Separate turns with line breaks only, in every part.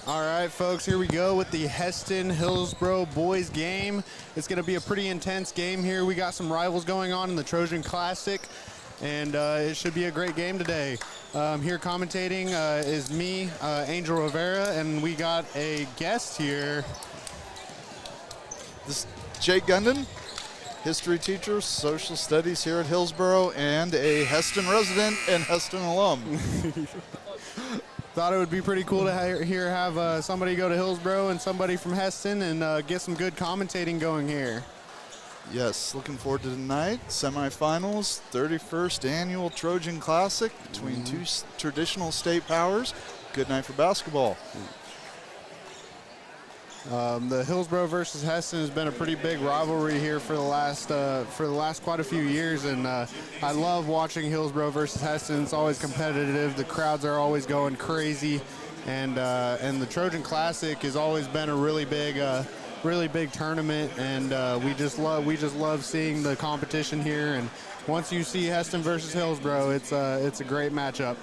All right, folks, here we go with the Hesston Hillsboro boys game. It's going to be a pretty intense game here. We got some rivals going on in the Trojan Classic, and it should be a great game today. Here commentating is me, Angel Rivera, and we got a guest here.
This is Jay Gundon, history teacher, social studies here at Hillsboro, and a Hesston resident and Hesston alum.
Thought it would be pretty cool to have somebody go to Hillsboro and somebody from Hesston and get some good commentating going here.
Yes, looking forward to tonight. Semifinals, 31st annual Trojan Classic between two traditional state powers. Good night for basketball.
The Hillsboro versus Hesston has been a pretty big rivalry here for the last quite a few years, and I love watching Hillsboro versus Hesston. It's always competitive. The crowds are always going crazy, and the Trojan Classic has always been a really big tournament, and we just love seeing the competition here. And once you see Hesston versus Hillsboro, it's a great matchup.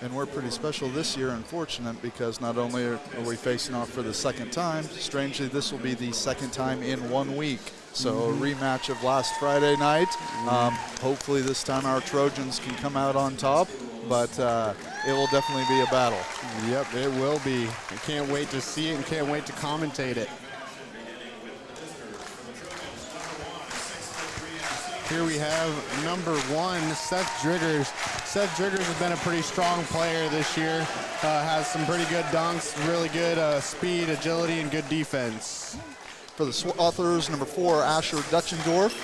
And we're pretty special this year and fortunate because not only are we facing off for the second time, strangely this will be the second time in 1 week. So a rematch of last Friday night. Hopefully this time our Trojans can come out on top, but it will definitely be a battle.
Yep, it will be. I can't wait to see it and can't wait to commentate it. Here we have number 1, Seth Driggers. Seth Driggers has been a pretty strong player this year. Has some pretty good dunks, really good speed, agility, and good defense.
For the authors, number 4, Asher Dutchendorf.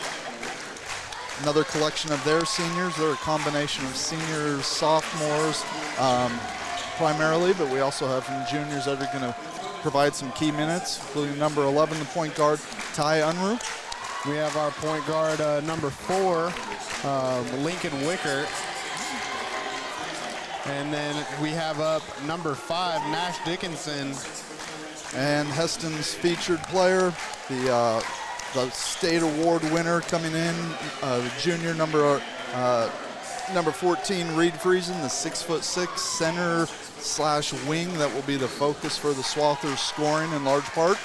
Another collection of their seniors. They're a combination of seniors, sophomores, primarily, but we also have some juniors that are going to provide some key minutes, including number 11, the point guard, Ty Unruh.
We have our point guard, number 4, Lincoln Wickert. And then we have up number 5, Nash Dickinson.
And Hesston's featured player, the state award winner coming in, the junior number 14, Reed Friesen, the 6'6" center/wing that will be the focus for the Swathers scoring in large part.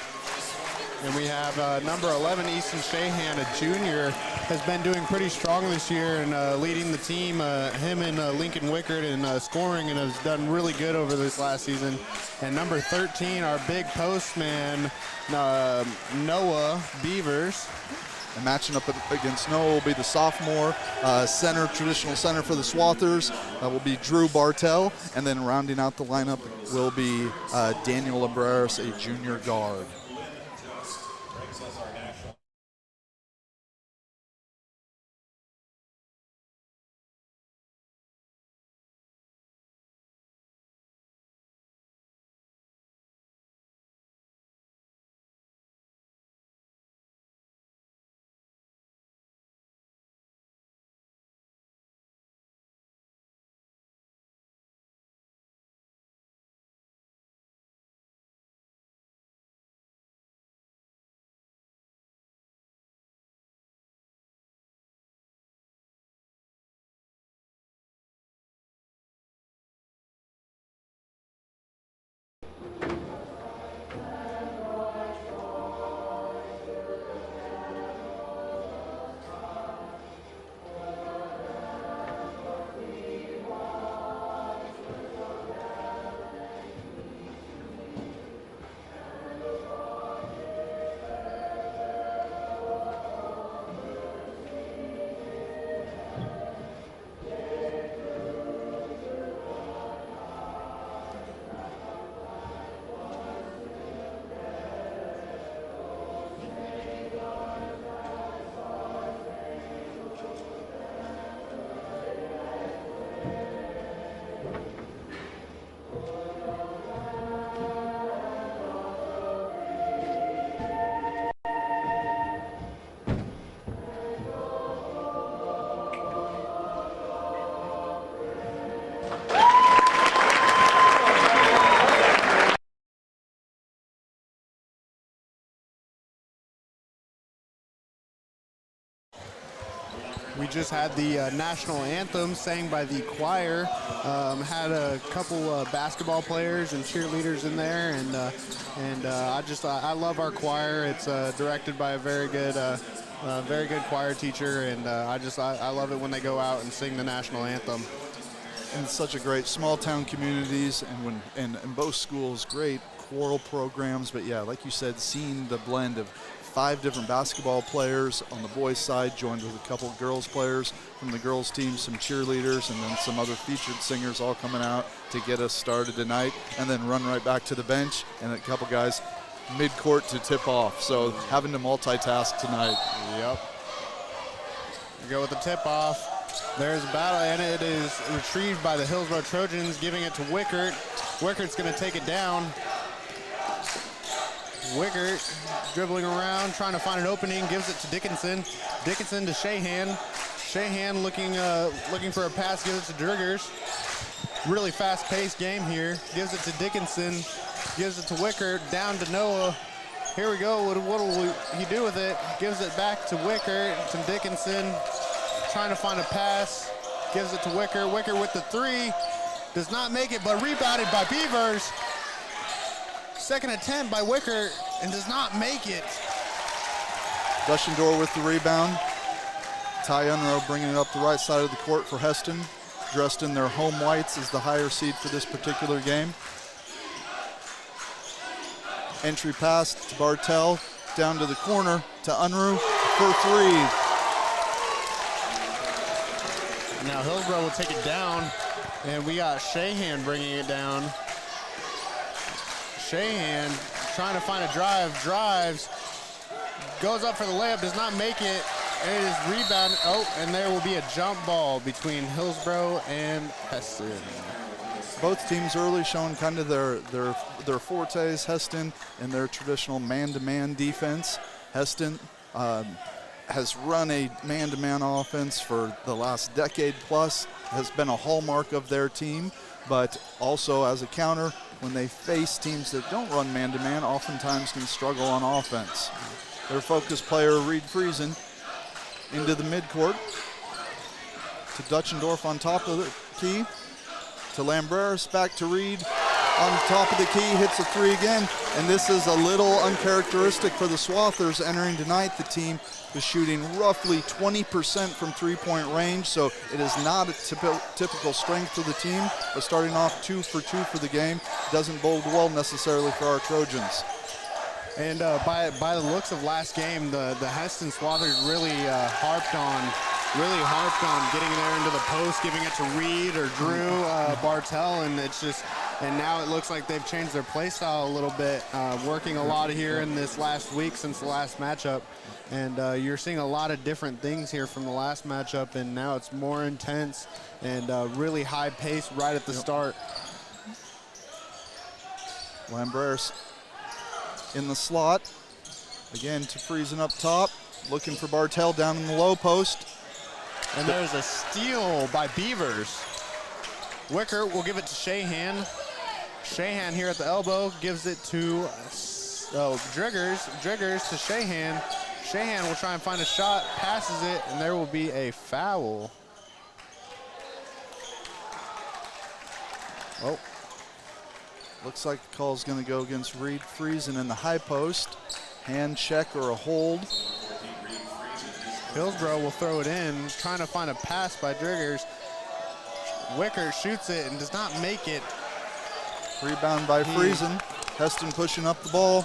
And we have number 11, Easton Shahan, a junior, has been doing pretty strong this year and leading the team, him and Lincoln Wickert in scoring, and has done really good over this last season. And number 13, our big postman, Noah Beavers.
And matching up against Noah will be the sophomore center, traditional center for the Swathers. Will be Drew Bartell. And then rounding out the lineup will be Daniel Labreras, a junior guard.
We just had the national anthem sang by the choir. Had a couple basketball players and cheerleaders in there, and I love our choir. It's directed by a very good choir teacher, and I love it when they go out and sing the national anthem.
And it's such a great small town communities, and both schools, great choral programs. But yeah, like you said, seeing the blend of 5 different basketball players on the boys' side, joined with a couple girls players from the girls' team, some cheerleaders, and then some other featured singers all coming out to get us started tonight, and then run right back to the bench, and a couple guys mid-court to tip off. So having to multitask tonight.
Yep. We go with the tip-off. There's a battle, and it is retrieved by the Hillsboro Trojans, giving it to Wickert. Wickert's going to take it down. Wickert dribbling around, trying to find an opening, gives it to Dickinson. Dickinson to Shahan. Shahan looking for a pass, gives it to Driggers. Really fast-paced game here. Gives it to Dickinson, gives it to Wickert, down to Noah. Here we go. What will he do with it? Gives it back to Wickert, to Dickinson. Trying to find a pass, gives it to Wickert. Wickert with the 3, does not make it, but rebounded by Beavers. Second attempt by Wickert, and does not make it.
Duschendorf with the rebound. Ty Unruh bringing it up the right side of the court for Hesston, dressed in their home whites, is the higher seed for this particular game. Entry pass to Bartel, down to the corner to Unruh for 3.
Now Hillsboro will take it down, and we got Shahan bringing it down. Shahan trying to find a drives, goes up for the layup, does not make it, and it is rebounded. Oh, and there will be a jump ball between Hillsboro and Hesston.
Both teams early showing kind of their fortes. Hesston in their traditional man-to-man defense. Hesston has run a man-to-man offense for the last decade plus, has been a hallmark of their team, but also as a counter, when they face teams that don't run man-to-man, oftentimes can struggle on offense. Their focus player, Reed Friesen, into the midcourt, to Duschendorf on top of the key, to Lambreris, back to Reed, on top of the key, hits a 3 again, and this is a little uncharacteristic for the Swathers entering tonight. The team is shooting roughly 20% from three-point range, so it is not a typical strength for the team, but starting off 2 for 2 for the game doesn't bode well necessarily for our Trojans.
And by the looks of last game, the Hesston Swathers really harped on getting there into the post, giving it to Reed or Drew Bartel, and now it looks like they've changed their play style a little bit, working a lot here in this last week since the last matchup. And you're seeing a lot of different things here from the last matchup, and now it's more intense and really high pace right at the start.
Lambreris in the slot. Again to Friesen up top, looking for Bartel down in the low post.
And there's a steal by Beavers. Wickert will give it to Shahan. Shahan here at the elbow gives it to Driggers. Driggers to Shahan. Shahan will try and find a shot, passes it, and there will be a foul.
Oh. Looks like the call's going to go against Reed Friesen in the high post. Hand check or a hold.
Hillsboro will throw it in, trying to find a pass by Driggers. Wickert shoots it and does not make it.
Rebound by Friesen. Hesston pushing up the ball.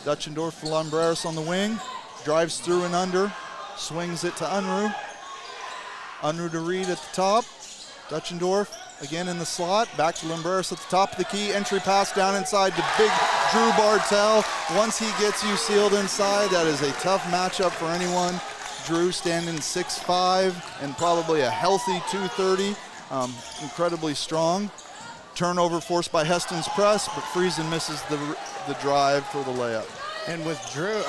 Duschendorf for Lambreris on the wing. Drives through and under. Swings it to Unruh. Unruh to Reed at the top. Duschendorf again in the slot. Back to Lambreris at the top of the key. Entry pass down inside to big Drew Bartel. Once he gets you sealed inside, that is a tough matchup for anyone. Drew standing 6'5" and probably a healthy 230. Incredibly strong. Turnover forced by Heston's press, but Friesen misses the drive for the layup.
And with Drew,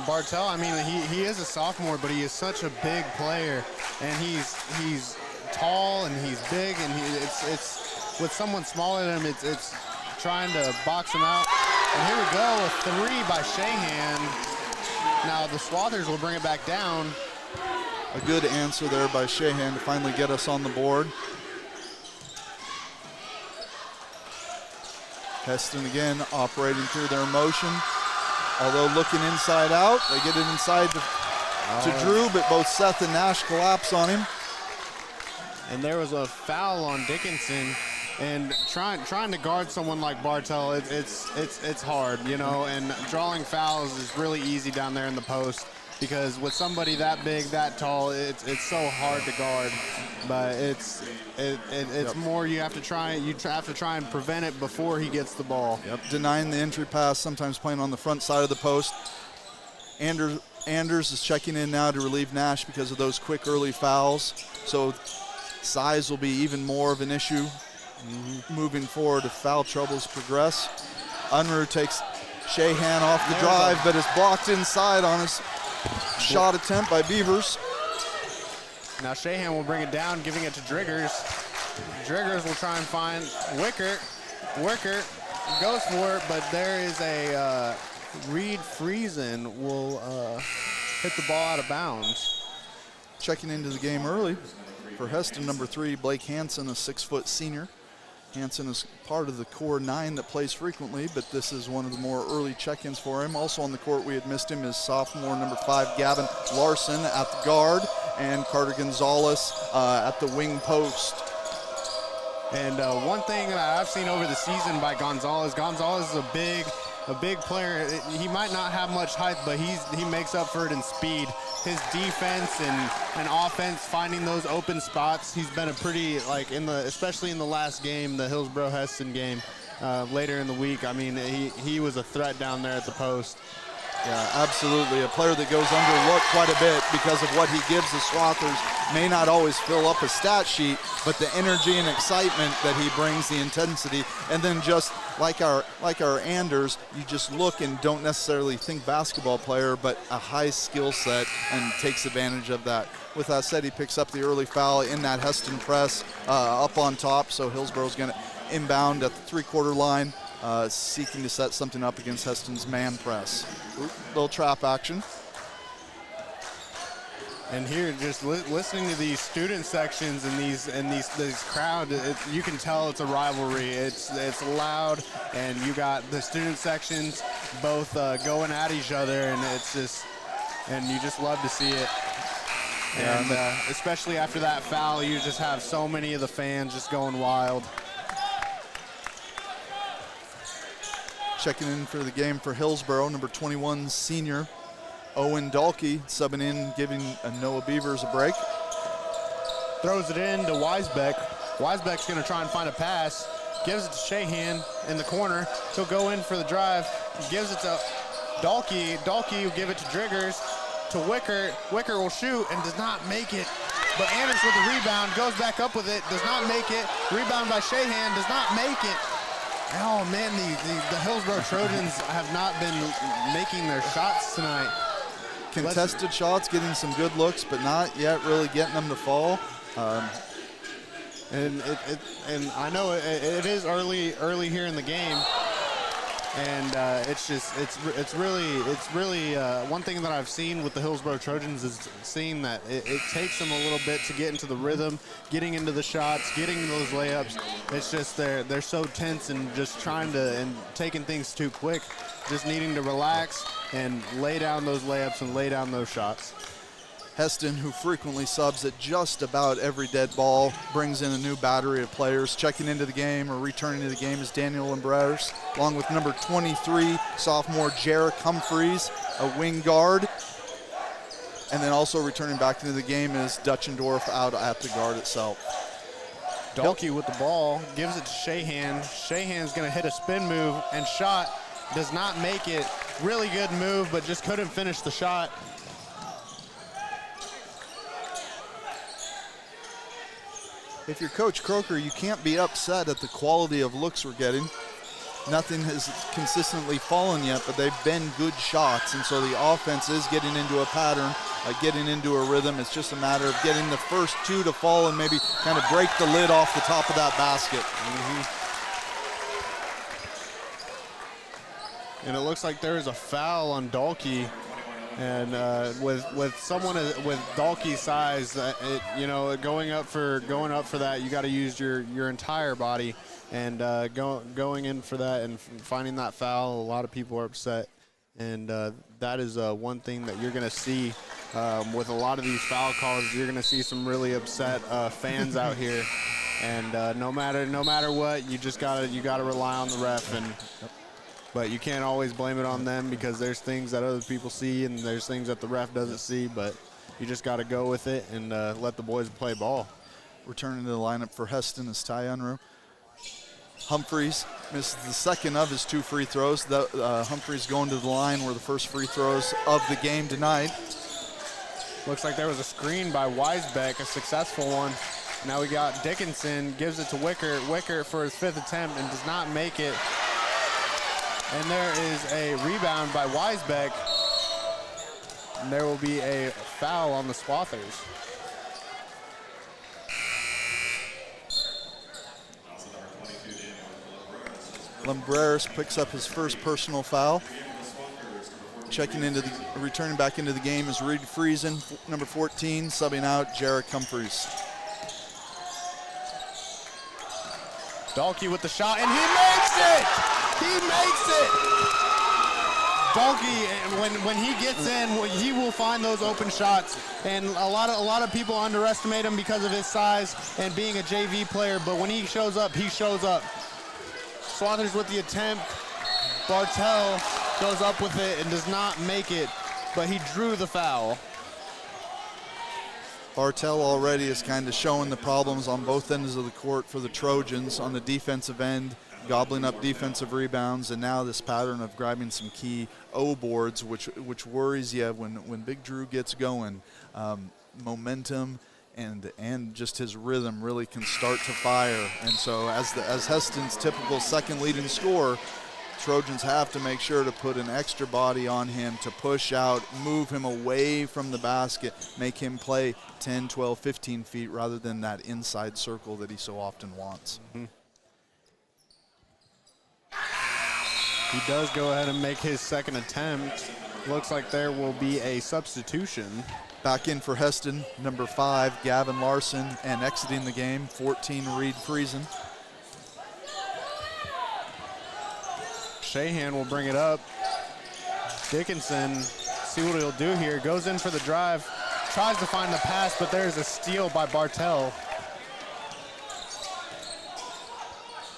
Bartel, he is a sophomore, but he is such a big player, and he's tall and he's big, and it's with someone smaller than him, it's trying to box him out. And here we go, a 3 by Shahan. Now the Swathers will bring it back down.
a good answer there by Shahan to finally get us on the board. Hesston again operating through their motion. Although looking inside out, they get it inside to Drew, but both Seth and Nash collapse on him.
And there was a foul on Dickinson, and trying to guard someone like Bartel, it's hard, you know, and drawing fouls is really easy down there in the post, because with somebody that big, that tall, it's so hard to guard. But it's more you have to try and prevent it before he gets the ball.
Yep, denying the entry pass, sometimes playing on the front side of the post. Anders is checking in now to relieve Nash because of those quick early fouls. So size will be even more of an issue moving forward if foul troubles progress. Unruh takes Shahan off the drive, but is blocked inside on his shot attempt by Beavers.
Now Shahan will bring it down, giving it to Driggers. Driggers will try and find Wicker. Wicker goes for it, but there is a Reed Friesen will hit the ball out of bounds.
Checking into the game early for Hesston, number 3, Blake Hansen, a 6-foot senior. Hansen is part of the core 9 that plays frequently, but this is one of the more early check-ins for him. Also on the court, we had missed him, is sophomore number 5, Gavin Larson at the guard, and Carter Gonzalez at the wing post.
And one thing that I've seen over the season by Gonzalez is a big player. He might not have much height, but he makes up for it in speed. His defense and offense, finding those open spots. He's been a pretty, especially in the last game, the Hillsboro Hesston game, later in the week. I mean, he was a threat down there at the post.
Yeah, absolutely. A player that goes underlooked quite a bit because of what he gives the Swathers. May not always fill up a stat sheet, but the energy and excitement that he brings, the intensity, and then just like our Anders, you just look and don't necessarily think basketball player, but a high skill set, and takes advantage of that. With that said, he picks up the early foul in that Hesston press up on top, so Hillsboro's going to inbound at the 3-quarter line, seeking to set something up against Hesston's man press. Little trap action.
And here, just listening to these student sections and these crowd, you can tell it's a rivalry. It's loud, and you got the student sections both going at each other, and you just love to see it. And especially after that foul, you just have so many of the fans just going wild.
Checking in for the game for Hillsboro, number 21 senior Owen Dahlke, subbing in, giving Noah Beavers a break.
Throws it in to Weisbeck. Weisbeck's going to try and find a pass. Gives it to Shahan in the corner. He'll go in for the drive. Gives it to Dahlke. Dahlke will give it to Driggers. To Wicker. Wicker will shoot and does not make it. But Anders with the rebound, goes back up with it, does not make it. Rebound by Shahan, does not make it. Oh man, the Hillsboro Trojans have not been making their shots tonight.
Contested shots, getting some good looks, but not yet really getting them to fall.
And I know it is early here in the game, and it's really one thing that I've seen with the Hillsboro Trojans is seeing that it takes them a little bit to get into the rhythm, getting into the shots, getting those layups. It's just they're so tense and just trying to and taking things too quick, just needing to relax and lay down those layups and lay down those shots.
Hesston, who frequently subs at just about every dead ball, brings in a new battery of players. Checking into the game or returning to the game is Daniel Embretters, along with number 23, sophomore Jarek Humphreys, a wing guard. And then also returning back into the game is Dutchendorf out at the guard itself.
Dahlke with the ball, gives it to Shahan. Shahan's going to hit a spin move and shot. Does not make it. Really good move, but just couldn't finish the shot.
If you're Coach Croker, you can't be upset at the quality of looks we're getting. Nothing has consistently fallen yet, but they've been good shots, and so the offense is getting into a pattern, getting into a rhythm. It's just a matter of getting the first 2 to fall and maybe kind of break the lid off the top of that basket.
And it looks like there is a foul on Dahlke. And with someone with Dalkey's size, going up for that, you got to use your entire body. And going in for that and finding that foul, a lot of people are upset. And that is one thing that you're going to see with a lot of these foul calls. You're going to see some really upset fans out here. And no matter what, you gotta rely on the ref. But you can't always blame it on them, because there's things that other people see and there's things that the ref doesn't see. But you just got to go with it and let the boys play ball.
Returning to the lineup for Hesston is Ty Unruh. Humphreys misses the second of his 2 free throws. Humphreys going to the line where the first free throws of the game tonight.
Looks like there was a screen by Weisbeck, a successful one. Now we got Dickinson, gives it to Wickert. Wickert for his 5th attempt and does not make it. And there is a rebound by Weisbeck. And there will be a foul on the Swathers.
Lumbreras picks up his first personal foul. Returning back into the game is Reed Friesen, number 14, subbing out Jarek Humphreys.
Dalkey with the shot, and he makes it! He makes it! Dalkey, when he gets in, he will find those open shots. And a lot of people underestimate him because of his size and being a JV player, but when he shows up, he shows up. Swathers with the attempt. Bartel goes up with it and does not make it, but he drew the foul.
Bartel already is kind of showing the problems on both ends of the court for the Trojans. On the defensive end, gobbling up defensive rebounds, and now this pattern of grabbing some key O boards, which worries you when Big Drew gets going. Momentum and just his rhythm really can start to fire. And so as Hesston's typical second leading scorer, Trojans have to make sure to put an extra body on him to push out, move him away from the basket, make him play 10, 12, 15 feet rather than that inside circle that he so often wants.
Mm-hmm. He does go ahead and make his second attempt. Looks like there will be a substitution.
Back in for Hesston, number 5, Gavin Larson, and exiting the game, 14, Reed Friesen.
Shahan will bring it up. Dickinson, see what he'll do here. Goes in for the drive, tries to find the pass, but there's a steal by Bartel.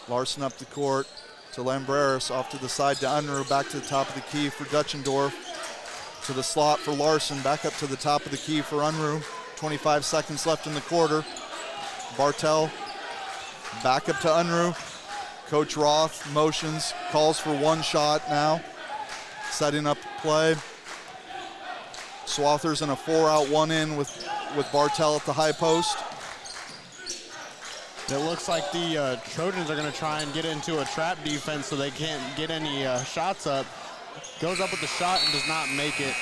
Larson up the court to Lumbreras, off to the side to Unruh, back to the top of the key for Dutchendorf. To the slot for Larson, back up to the top of the key for Unruh. 25 seconds left in the quarter. Bartel back up to Unruh. Coach Roth motions, calls for one shot now. Setting up the play. Swathers in a 4-out, 1-in with Bartel at the high post.
It looks like the Trojans are going to try and get into a trap defense so they can't get any shots up. Goes up with the shot and does not make it.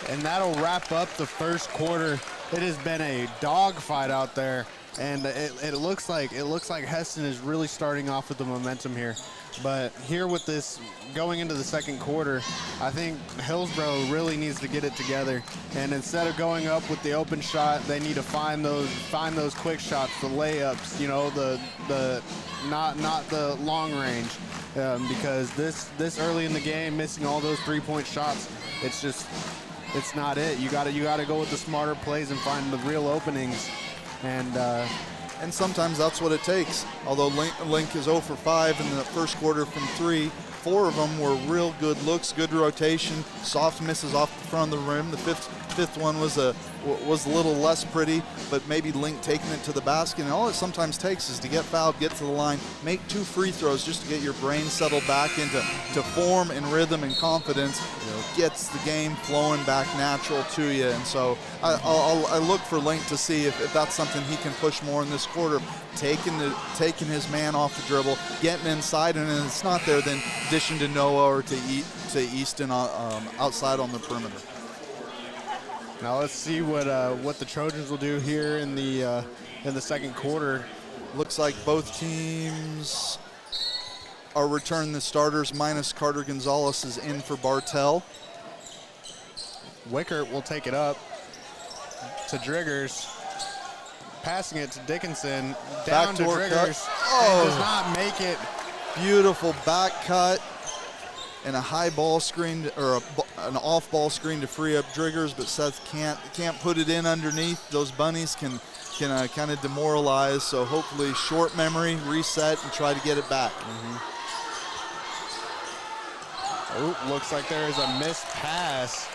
And that'll wrap up the first quarter. It has been a dogfight out there. And it looks like Hesston is really starting off with the momentum here. But here with this going into the second quarter, I think Hillsboro really needs to get it together. And instead of going up with the open shot, they need to find those quick shots, the layups, the not the long range. Because this early in the game, missing all those 3-point shots, it's not it. You gotta go with the smarter plays and find the real openings. And
sometimes that's what it takes. Although Link is 0 for 5 in the first quarter from 3, 4 of them were real good looks, good rotation, soft misses off the front of the rim. The fifth one was a little less pretty, but maybe Link taking it to the basket. And all it sometimes takes is to get fouled, get to the line, make 2 free throws just to get your brain settled back into form and rhythm and confidence. Gets the game flowing back natural to you. And so I look for Link to see if that's something he can push more in this quarter. Taking his man off the dribble, getting inside, and if it's not there, then dishing to Noah or to Easton outside on the perimeter.
Now let's see what the Trojans will do here in the second quarter.
Looks like both teams are returning the starters, minus Carter Gonzalez is in for Bartel.
Wickert will take it up to Driggers. Passing it to Dickinson. Down to
Backdoor
Driggers.
cut. Oh.
And does not make it.
Beautiful back cut and a high ball screen, or an off ball screen to free up Driggers, but Seth can't put it in underneath. Those bunnies can kind of demoralize, so hopefully short memory, reset, and try to get it back.
Looks like there is a missed pass.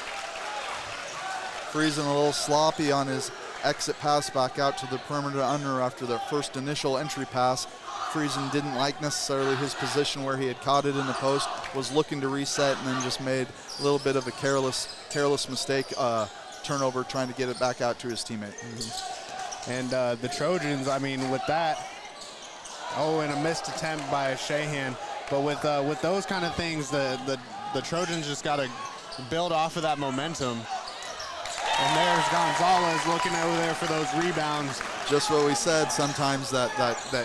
Friesen a little sloppy on his exit pass back out to the perimeter under after their first initial entry pass. Friesen didn't like necessarily his position where he had caught it in the post, was looking to reset, and then just made a little bit of a careless mistake, turnover, trying to get it back out to his teammate.
And the Trojans, I mean, with that, and a missed attempt by Shahan. But with those kind of things, the Trojans just got to build off of that momentum. And there's Gonzalez looking over there for those rebounds.
Just what we said, sometimes that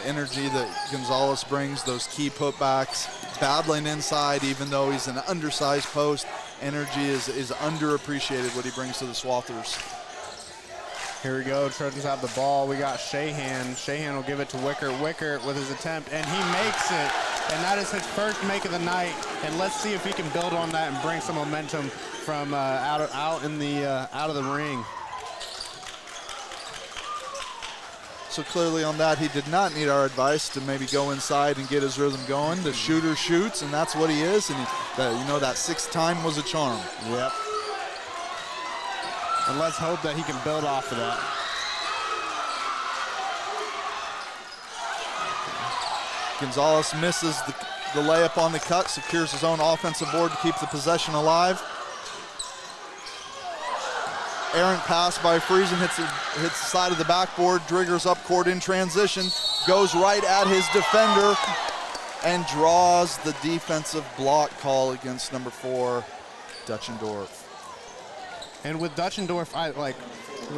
energy that Gonzalez brings, those key putbacks, battling inside, even though he's an undersized post, energy is underappreciated what he brings to the Swathers.
Here we go, Trojans have the ball. We got Shahan. Shahan will give it to Wickert. Wickert with his attempt, and he makes it. And that is his first make of the night. And let's see if he can build on that and bring some momentum from out of the ring.
So clearly on that, he did not need our advice to maybe go inside and get his rhythm going. The shooter shoots, and that's what he is. And that sixth time was a charm.
Yep. And let's hope that he can build off of that.
Gonzalez misses the layup on the cut, secures his own offensive board to keep the possession alive. Errant pass by Friesen, hits the side of the backboard. Driggers up court in transition, goes right at his defender and draws the defensive block call against number 4, Dutchendorf.
And with Dutchendorf,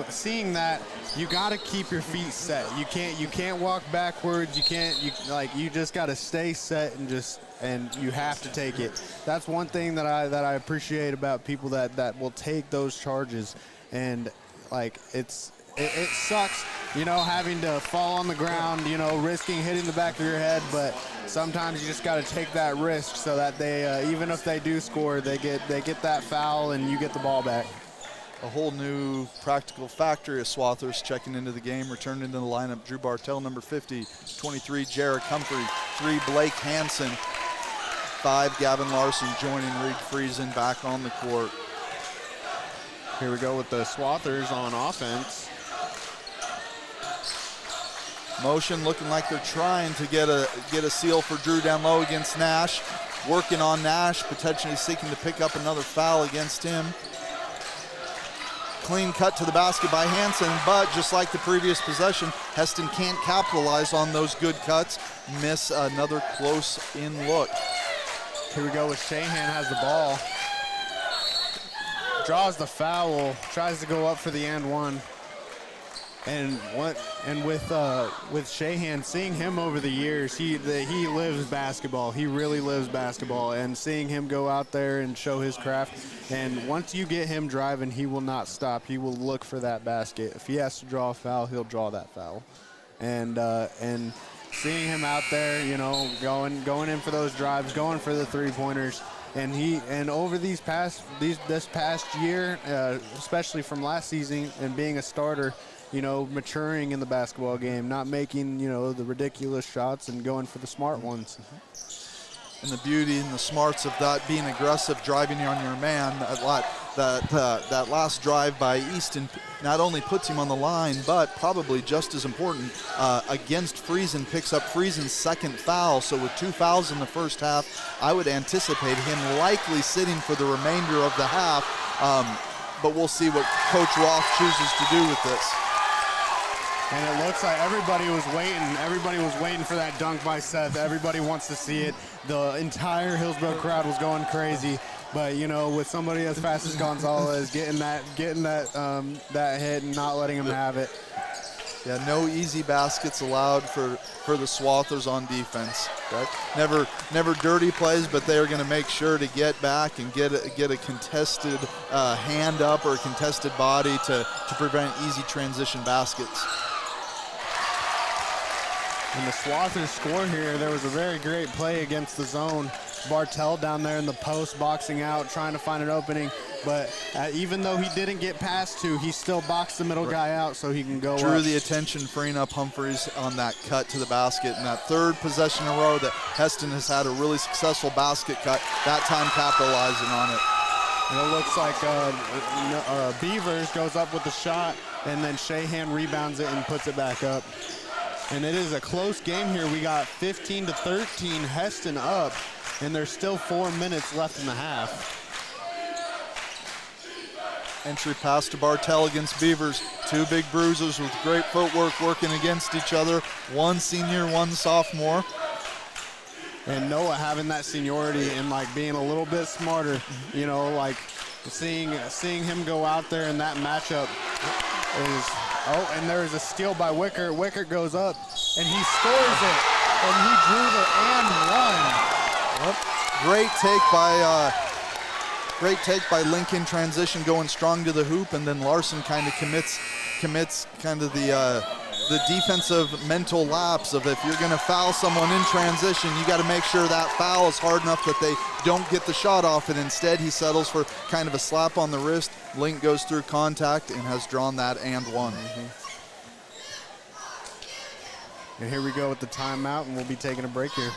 seeing that, you got to keep your feet set. You can't walk backwards. You just got to stay set and you have to take it. That's one thing that I appreciate about people that will take those charges. And it sucks, having to fall on the ground, risking hitting the back of your head, but sometimes you just got to take that risk so that they, even if they do score, they get that foul and you get the ball back.
A whole new practical factory of Swathers checking into the game, returning into the lineup. Drew Bartel, number 50, 23, Jarek Humphrey, 3, Blake Hansen, 5, Gavin Larson joining Reed Friesen back on the court.
Here we go with the Swathers on offense.
Motion looking like they're trying to get a seal for Drew down low against Nash. Working on Nash, potentially seeking to pick up another foul against him. Clean cut to the basket by Hansen, but just like the previous possession, Hesston can't capitalize on those good cuts. Miss another close-in look.
Here we go with Shahan has the ball. Draws the foul, tries to go up for the and one. And with Shahan, seeing him over the years, he lives basketball. He really lives basketball, and seeing him go out there and show his craft. And once you get him driving, he will not stop. He will look for that basket. If he has to draw a foul, he'll draw that foul. And seeing him out there, going in for those drives, going for the three-pointers. And over this past year, especially from last season and being a starter, maturing in the basketball game, not making, the ridiculous shots and going for the smart ones.
And the beauty and the smarts of that, being aggressive, driving on your man, that last drive by Easton not only puts him on the line, but probably just as important, against Friesen, picks up Friesen's second foul. So with 2 fouls in the first half, I would anticipate him likely sitting for the remainder of the half. But we'll see what Coach Roth chooses to do with this.
And it looks like everybody was waiting for that dunk by Seth. Everybody wants to see it. The entire Hillsboro crowd was going crazy. But with somebody as fast as Gonzalez getting that hit and not letting him have it.
Yeah, no easy baskets allowed for the Swathers on defense. Right? Never dirty plays, but they are going to make sure to get back and get a contested hand up or a contested body to prevent easy transition baskets.
And the Swathers score here. There was a very great play against the zone. Bartell down there in the post, boxing out, trying to find an opening. But even though he didn't get past two, he still boxed the middle guy out so he can go
Drew
up.
the attention, freeing up Humphreys on that cut to the basket. And that third possession in a row that Hesston has had a really successful basket cut, that time capitalizing on it.
And it looks like Beavers goes up with the shot, and then Shahan rebounds it and puts it back up. And it is a close game here. We got 15-13 Hesston up, and there's still 4 minutes left in the half.
Entry pass to Bartell against Beavers. Two big bruisers with great footwork working against each other. One senior, one sophomore.
And Noah having that seniority and like being a little bit smarter, you know, like seeing him go out there in that matchup is, oh, and there is a steal by Wickert. Wickert goes up and he scores it, and he drew the and one.
Yep. Great take by Lincoln, transition going strong to the hoop, and then Larson kind of commits kind of the defensive mental lapse of, if you're going to foul someone in transition, you got to make sure that foul is hard enough that they don't get the shot off, and instead he settles for kind of a slap on the wrist. Link goes through contact and has drawn that and one.
And here we go with the timeout, and we'll be taking a break here.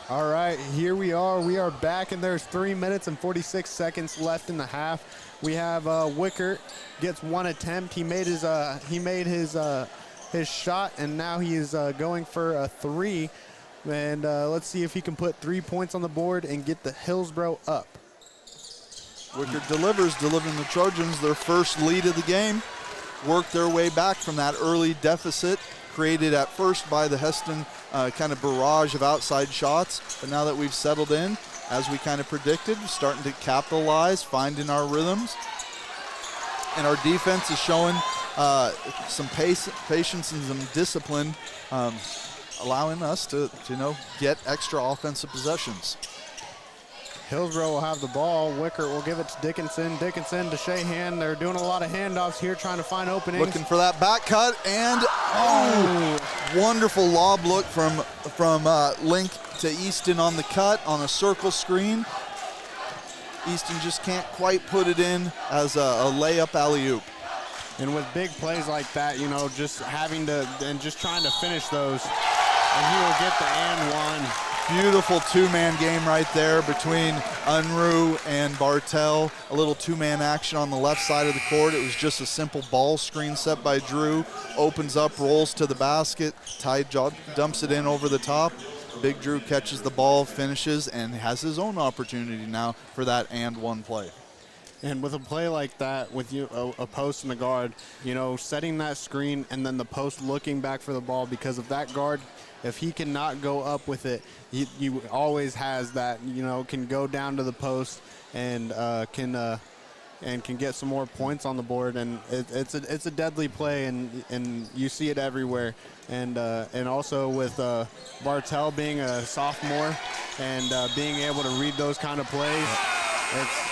All right, here we are. We are back, and there's 3 minutes and 46 seconds left in the half. We have Wickert gets one attempt. He made his shot, and now he is going for a three. And let's see if he can put 3 points on the board and get the Hillsboro up.
Wickert delivering the Trojans their first lead of the game. Worked their way back from that early deficit created at first by the Hesston kind of barrage of outside shots. But now that we've settled in, as we kind of predicted, starting to capitalize, finding our rhythms. And our defense is showing some patience and some discipline, allowing us to get extra offensive possessions.
Hillsboro will have the ball. Wickert will give it to Dickinson. Dickinson to Shahan. They're doing a lot of handoffs here, trying to find openings.
Looking for that back cut, and wonderful lob look from Link to Easton on the cut on a circle screen. Easton just can't quite put it in as a layup alley-oop.
And with big plays like that, just having to and just trying to finish those, and he will get the and one.
Beautiful two-man game right there between Unruh and Bartell. A little two-man action on the left side of the court. It was just a simple ball screen set by Drew. Opens up, rolls to the basket. Ty dumps it in over the top. Big Drew catches the ball, finishes, and has his own opportunity now for that and one play.
And with a play like that, with a post and the guard, setting that screen and then the post looking back for the ball, because of that guard, if he cannot go up with it, he always has that, can go down to the post and can get some more points on the board. And it's a deadly play, and you see it everywhere. And also with Bartell being a sophomore and being able to read those kind of plays,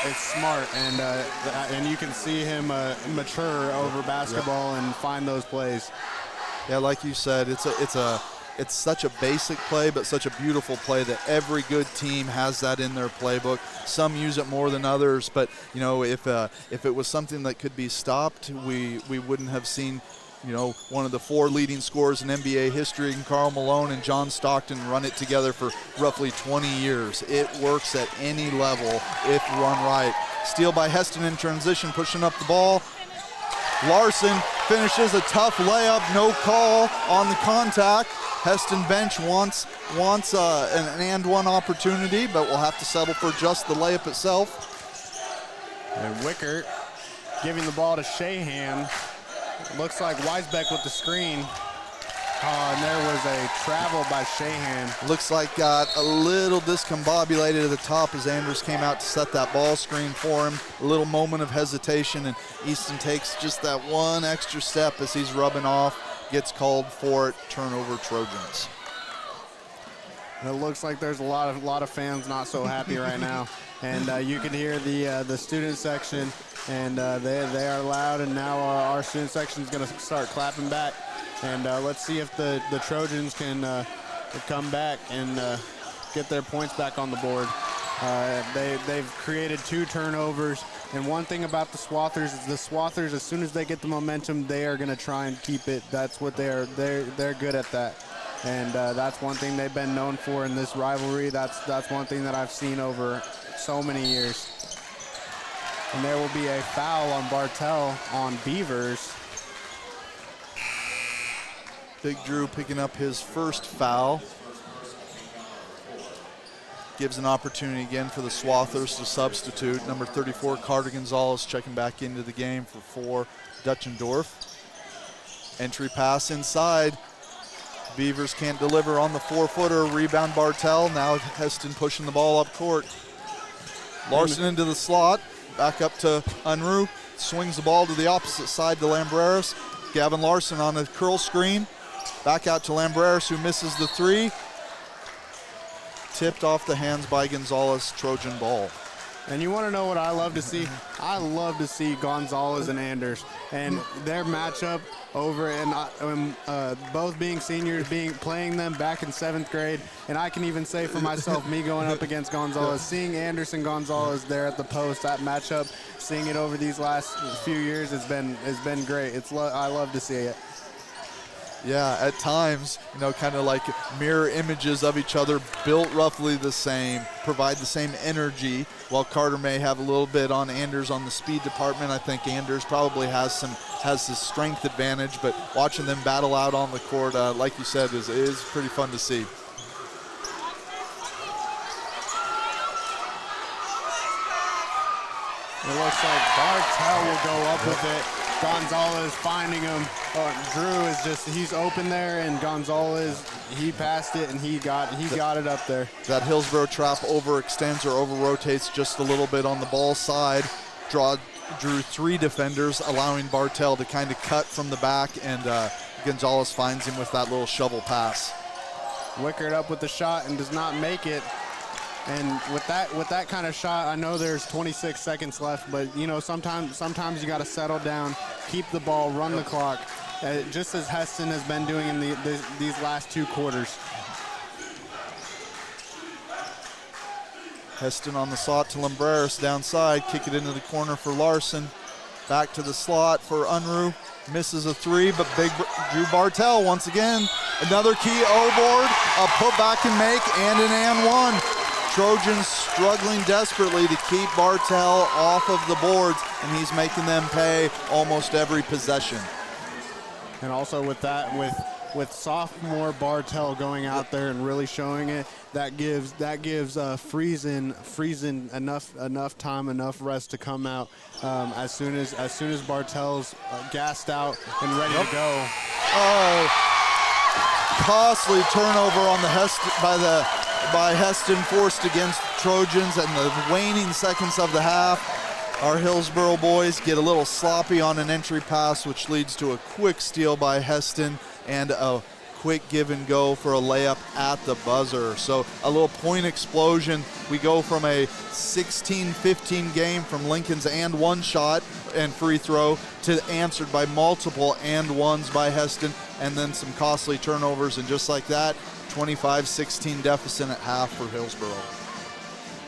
it's smart, and you can see him mature over basketball and find those plays.
Yeah, like you said, it's it's such a basic play, but such a beautiful play that every good team has that in their playbook. Some use it more than others, but you know, if it was something that could be stopped, we wouldn't have seen, you know, one of the 4 leading scorers in NBA history, Karl Malone and John Stockton, run it together for roughly 20 years. It works at any level if run right. Steal by Hesston in transition, pushing up the ball. Larson finishes a tough layup, no call on the contact. Hesston bench wants an and one opportunity, but will have to settle for just the layup itself.
And Wickert giving the ball to Shahan. Looks like Weisbeck with the screen. And there was a travel by Shahan.
Looks like got a little discombobulated at the top as Anders came out to set that ball screen for him. A little moment of hesitation, and Easton takes just that one extra step as he's rubbing off, gets called for it. Turnover Trojans.
It looks like there's a lot of fans not so happy right now, and you can hear the student section, and they are loud. And now our student section is going to start clapping back, and let's see if the Trojans can come back and get their points back on the board. They've created 2 turnovers, and one thing about the Swathers is the Swathers, as soon as they get the momentum, they are going to try and keep it. That's what they're good at that. And that's one thing they've been known for in this rivalry. That's one thing that I've seen over so many years. And there will be a foul on Bartel on Beavers.
Big Drew picking up his first foul. Gives an opportunity again for the Swathers to substitute. Number 34, Carter Gonzalez, checking back into the game for Dutchendorf. Entry pass inside. Beavers can't deliver on the 4-footer. Rebound Bartel. Now Hesston pushing the ball up court. Larson into the slot. Back up to Unruh. Swings the ball to the opposite side to Lambreras. Gavin Larson on a curl screen. Back out to Lambreras, who misses the 3. Tipped off the hands by Gonzalez. Trojan ball.
And you want to know what I love to see? I love to see Gonzalez and Anders and their matchup over, and both being seniors, playing them back in 7th grade. And I can even say for myself, me going up against Gonzalez, seeing Anders and Gonzalez there at the post, that matchup, seeing it over these last few years has been great. I love to see it.
Yeah, at times, you know, kind of like mirror images of each other, built roughly the same, provide the same energy. While Carter may have a little bit on Anders on the speed department, I think Anders probably has the strength advantage. But watching them battle out on the court, like you said, is pretty fun to see.
It looks like Bartel will go up with it. Gonzalez finding him. Drew he's open there, and Gonzalez, he passed it and he got it up there.
That Hillsboro trap overextends or over-rotates just a little bit on the ball side. Drew 3 defenders, allowing Bartel to kind of cut from the back, and Gonzalez finds him with that little shovel pass.
Wickert up with the shot and does not make it. And with that kind of shot, I know there's 26 seconds left, but you know, sometimes you got to settle down, keep the ball, run the clock, just as Hesston has been doing in these last 2 quarters.
Hesston on the slot to Lambreras downside, kick it into the corner for Larson. Back to the slot for Unruh. Misses a 3, but big Drew Bartel once again. Another key O-board, a putback and make, and an and one. Trojans struggling desperately to keep Bartel off of the boards, and he's making them pay almost every possession.
And also with that, with sophomore Bartel going out there and really showing it, that gives Friesen enough time, enough rest to come out as soon as Bartel's gassed out and ready to go.
Oh, costly turnover on the by Hesston, forced against the Trojans, and the waning seconds of the half. Our Hillsboro boys get a little sloppy on an entry pass, which leads to a quick steal by Hesston and a quick give and go for a layup at the buzzer. So a little point explosion. We go from a 16-15 game from Lincoln's and one shot and free throw to answered by multiple and ones by Hesston. and then some costly turnovers, and just like that, 25-16 deficit at half for Hillsboro.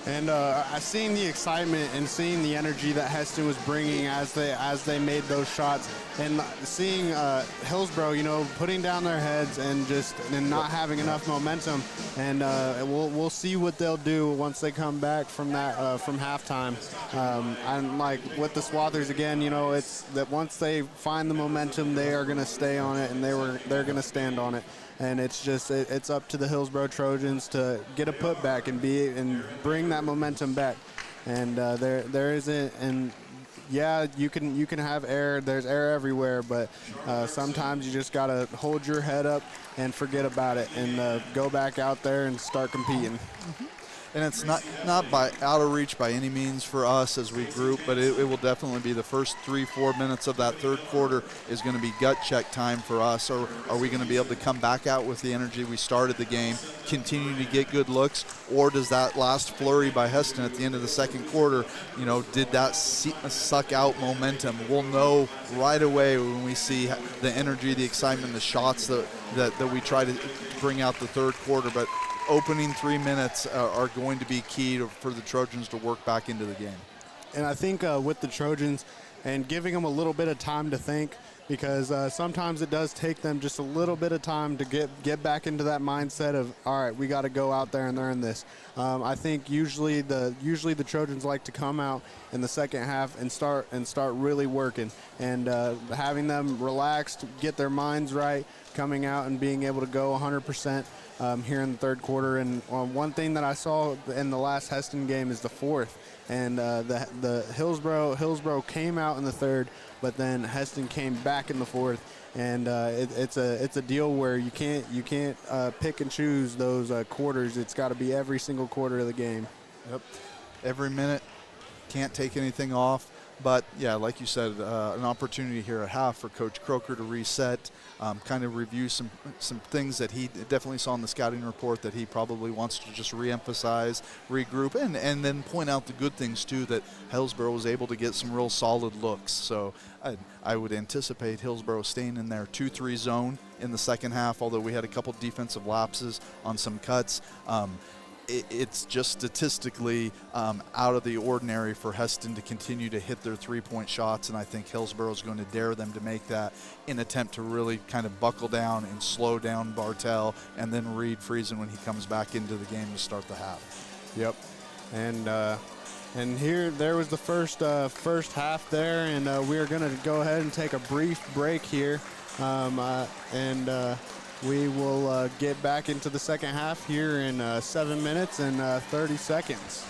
And I seen the excitement and seeing the energy that Hesston was bringing as they made those shots, and seeing Hillsboro, putting down their heads and not having enough momentum. And we'll see what they'll do once they come back from that from halftime. And like with the Swathers again, it's that once they find the momentum, they are going to stay on it, and they're going to stand on it. And it's up to the Hillsboro Trojans to get a putback and bring that momentum back. And there isn't, and yeah, you can have error. There's error everywhere, but sometimes you just gotta hold your head up and forget about it and go back out there and start competing.
And it's not out of reach by any means for us as we group, but it will definitely be the first 3-4 minutes of that third quarter is going to be gut check time for us. Or are we going to be able to come back out with the energy we started the game, continue to get good looks, or does that last flurry by Hesston at the end of the second quarter, did that suck out momentum? We'll know right away when we see the energy, the excitement, the shots that we try to bring out the third quarter. But opening 3 minutes are going to be key for the Trojans to work back into the game.
And I think with the Trojans and giving them a little bit of time to think, because sometimes it does take them just a little bit of time to get back into that mindset of, all right, we got to go out there and learn this. I think usually the Trojans like to come out in the second half and start really working, and having them relaxed, get their minds right, coming out and being able to go 100% here in the third quarter. And one thing that I saw in the last Hesston game is the fourth, and the Hillsboro came out in the third, but then Hesston came back in the fourth, and it's a deal where you can't pick and choose those quarters. It's got to be every single quarter of the game.
Yep, every minute, can't take anything off. But yeah, like you said, an opportunity here at half for Coach Croker to reset, kind of review some things that he definitely saw in the scouting report that he probably wants to just reemphasize, regroup, and then point out the good things too, that Hillsboro was able to get some real solid looks. So I would anticipate Hillsboro staying in their 2-3 zone in the second half, although we had a couple defensive lapses on some cuts. It's just statistically out of the ordinary for Hesston to continue to hit their three-point shots, and I think Hillsboro is going to dare them to make that in an attempt to really kind of buckle down and slow down Bartell, and then Reed Friesen when he comes back into the game to start the half.
Yep, and there was the first half there, and we are going to go ahead and take a brief break here, we will get back into the second half here in 7 minutes and 30 seconds.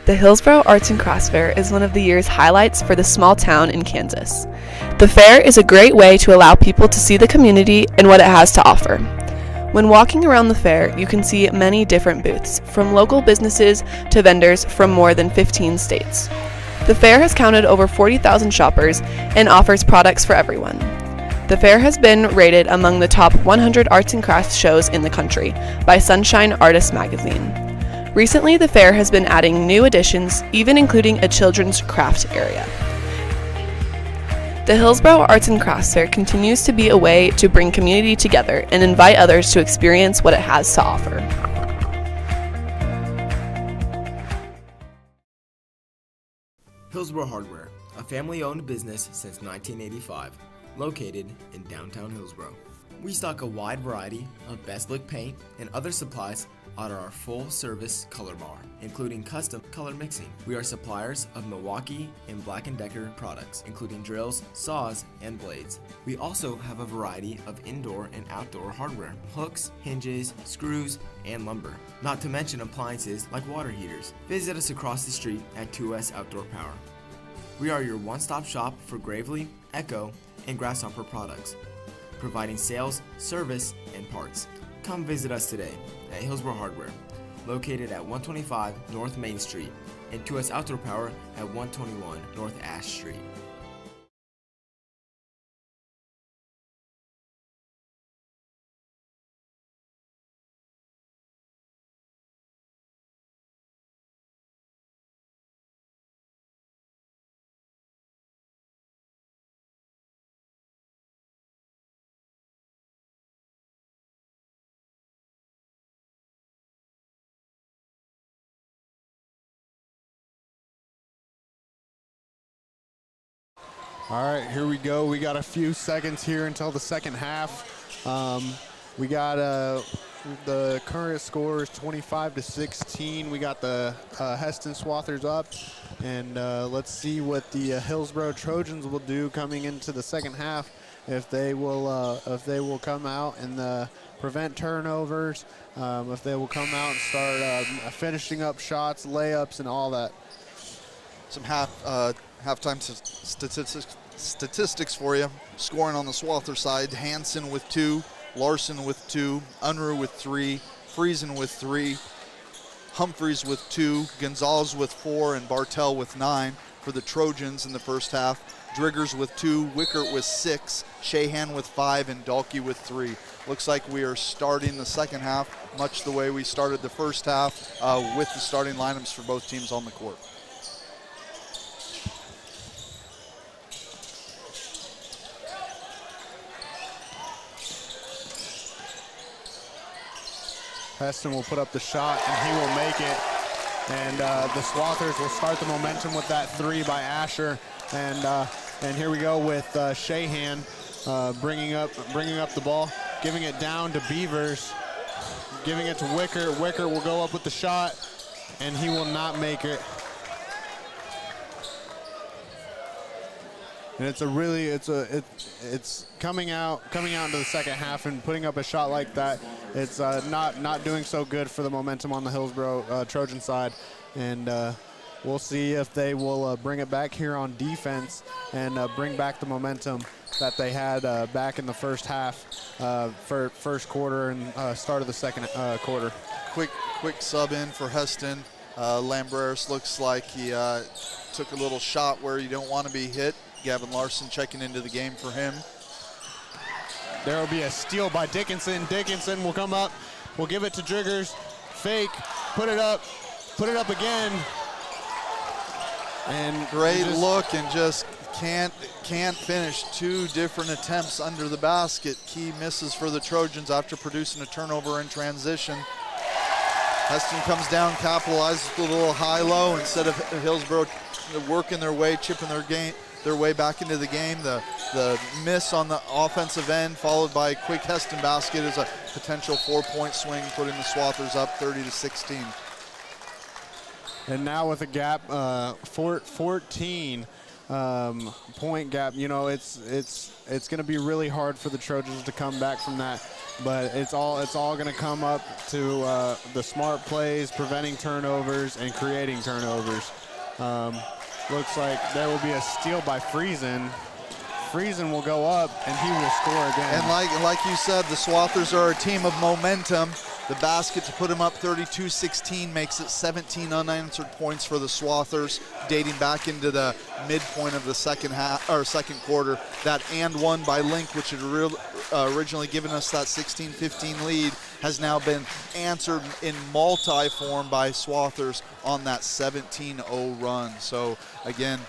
The Hillsboro Arts and Crafts Fair is one of the year's highlights for the small town in Kansas. The fair is a great way to allow people to see the community and what it has to offer. When walking around the fair, you can see many different booths, from local businesses to vendors from more than 15 states. The fair has counted over 40,000 shoppers and offers products for everyone. The fair has been rated among the top 100 arts and crafts shows in the country by Sunshine Artist magazine. Recently, the fair has been adding new additions, even including a children's craft area. The Hillsboro Arts and Crafts Fair continues to be a way to bring community together and invite others to experience what it has to offer.
Hillsboro Hardware, a family-owned business since 1985, located in downtown Hillsboro. We stock a wide variety of best look paint and other supplies at our full-service color bar, including custom color mixing. We are suppliers of Milwaukee and Black & Decker products, including drills, saws, and blades. We also have a variety of indoor and outdoor hardware, hooks, hinges, screws, and lumber, not to mention appliances like water heaters. Visit us across the street at 2S Outdoor Power. We are your one-stop shop for Gravely, Echo, and Grasshopper products, providing sales, service, and parts. Come visit us today at Hillsboro Hardware, located at 125 North Main Street, and 2S Outdoor Power at 121 North Ash Street.
All right, here we go. We got a few seconds here until the second half. We got the current score is 25-16. We got the Hesston Swathers up, and let's see what the Hillsboro Trojans will do coming into the second half. If they will come out and prevent turnovers, if they will come out and start finishing up shots, layups, and all that.
Some halftime statistics for you. Scoring on the Swather side: Hansen with 2, Larson with 2, Unruh with 3, Friesen with 3, Humphreys with 2, Gonzalez with 4, and Bartell with 9 for the Trojans in the first half. Driggers with 2, Wickert with 6, Shahan with 5, and Dahlke with 3. Looks like we are starting the second half much the way we started the first half, with the starting lineups for both teams on the court.
Hesston will put up the shot, and he will make it. And the Swathers will start the momentum with that 3 by Asher. And here we go with Shahan bringing up the ball, giving it down to Beavers, giving it to Wickert. Wickert will go up with the shot, and he will not make it. And it's coming out into the second half and putting up a shot like that. It's not doing so good for the momentum on the Hillsboro Trojan side, and we'll see if they will bring it back here on defense and bring back the momentum that they had back in the first half, for first quarter and start of the second quarter.
Quick sub in for Hesston. Lambreris looks like he took a little shot where you don't want to be hit. Gavin Larson checking into the game for him.
There will be a steal by Dickinson. Dickinson will come up, will give it to Driggers. Fake, put it up again. And
great look, and just can't finish. 2 different attempts under the basket. Key misses for the Trojans after producing a turnover in transition. Hesston comes down, capitalizes with a little high-low instead of Hillsboro working their way, chipping their way back into the game. The miss on the offensive end, followed by a quick Hesston basket, is a potential 4-point swing, putting the Swathers up 30-16.
And now with a gap, 14, point gap, you know, it's going to be really hard for the Trojans to come back from that. But it's all going to come up to the smart plays, preventing turnovers, and creating turnovers. Looks like there will be a steal by Friesen. Friesen will go up, and he will score again.
And like you said, the Swathers are a team of momentum. The basket to put them up 32-16 makes it 17 unanswered points for the Swathers, dating back into the midpoint of the second quarter. That and one by Link, which had originally given us that 16-15 lead, has now been answered in multi-form by Swathers on that 17-0 run. So again,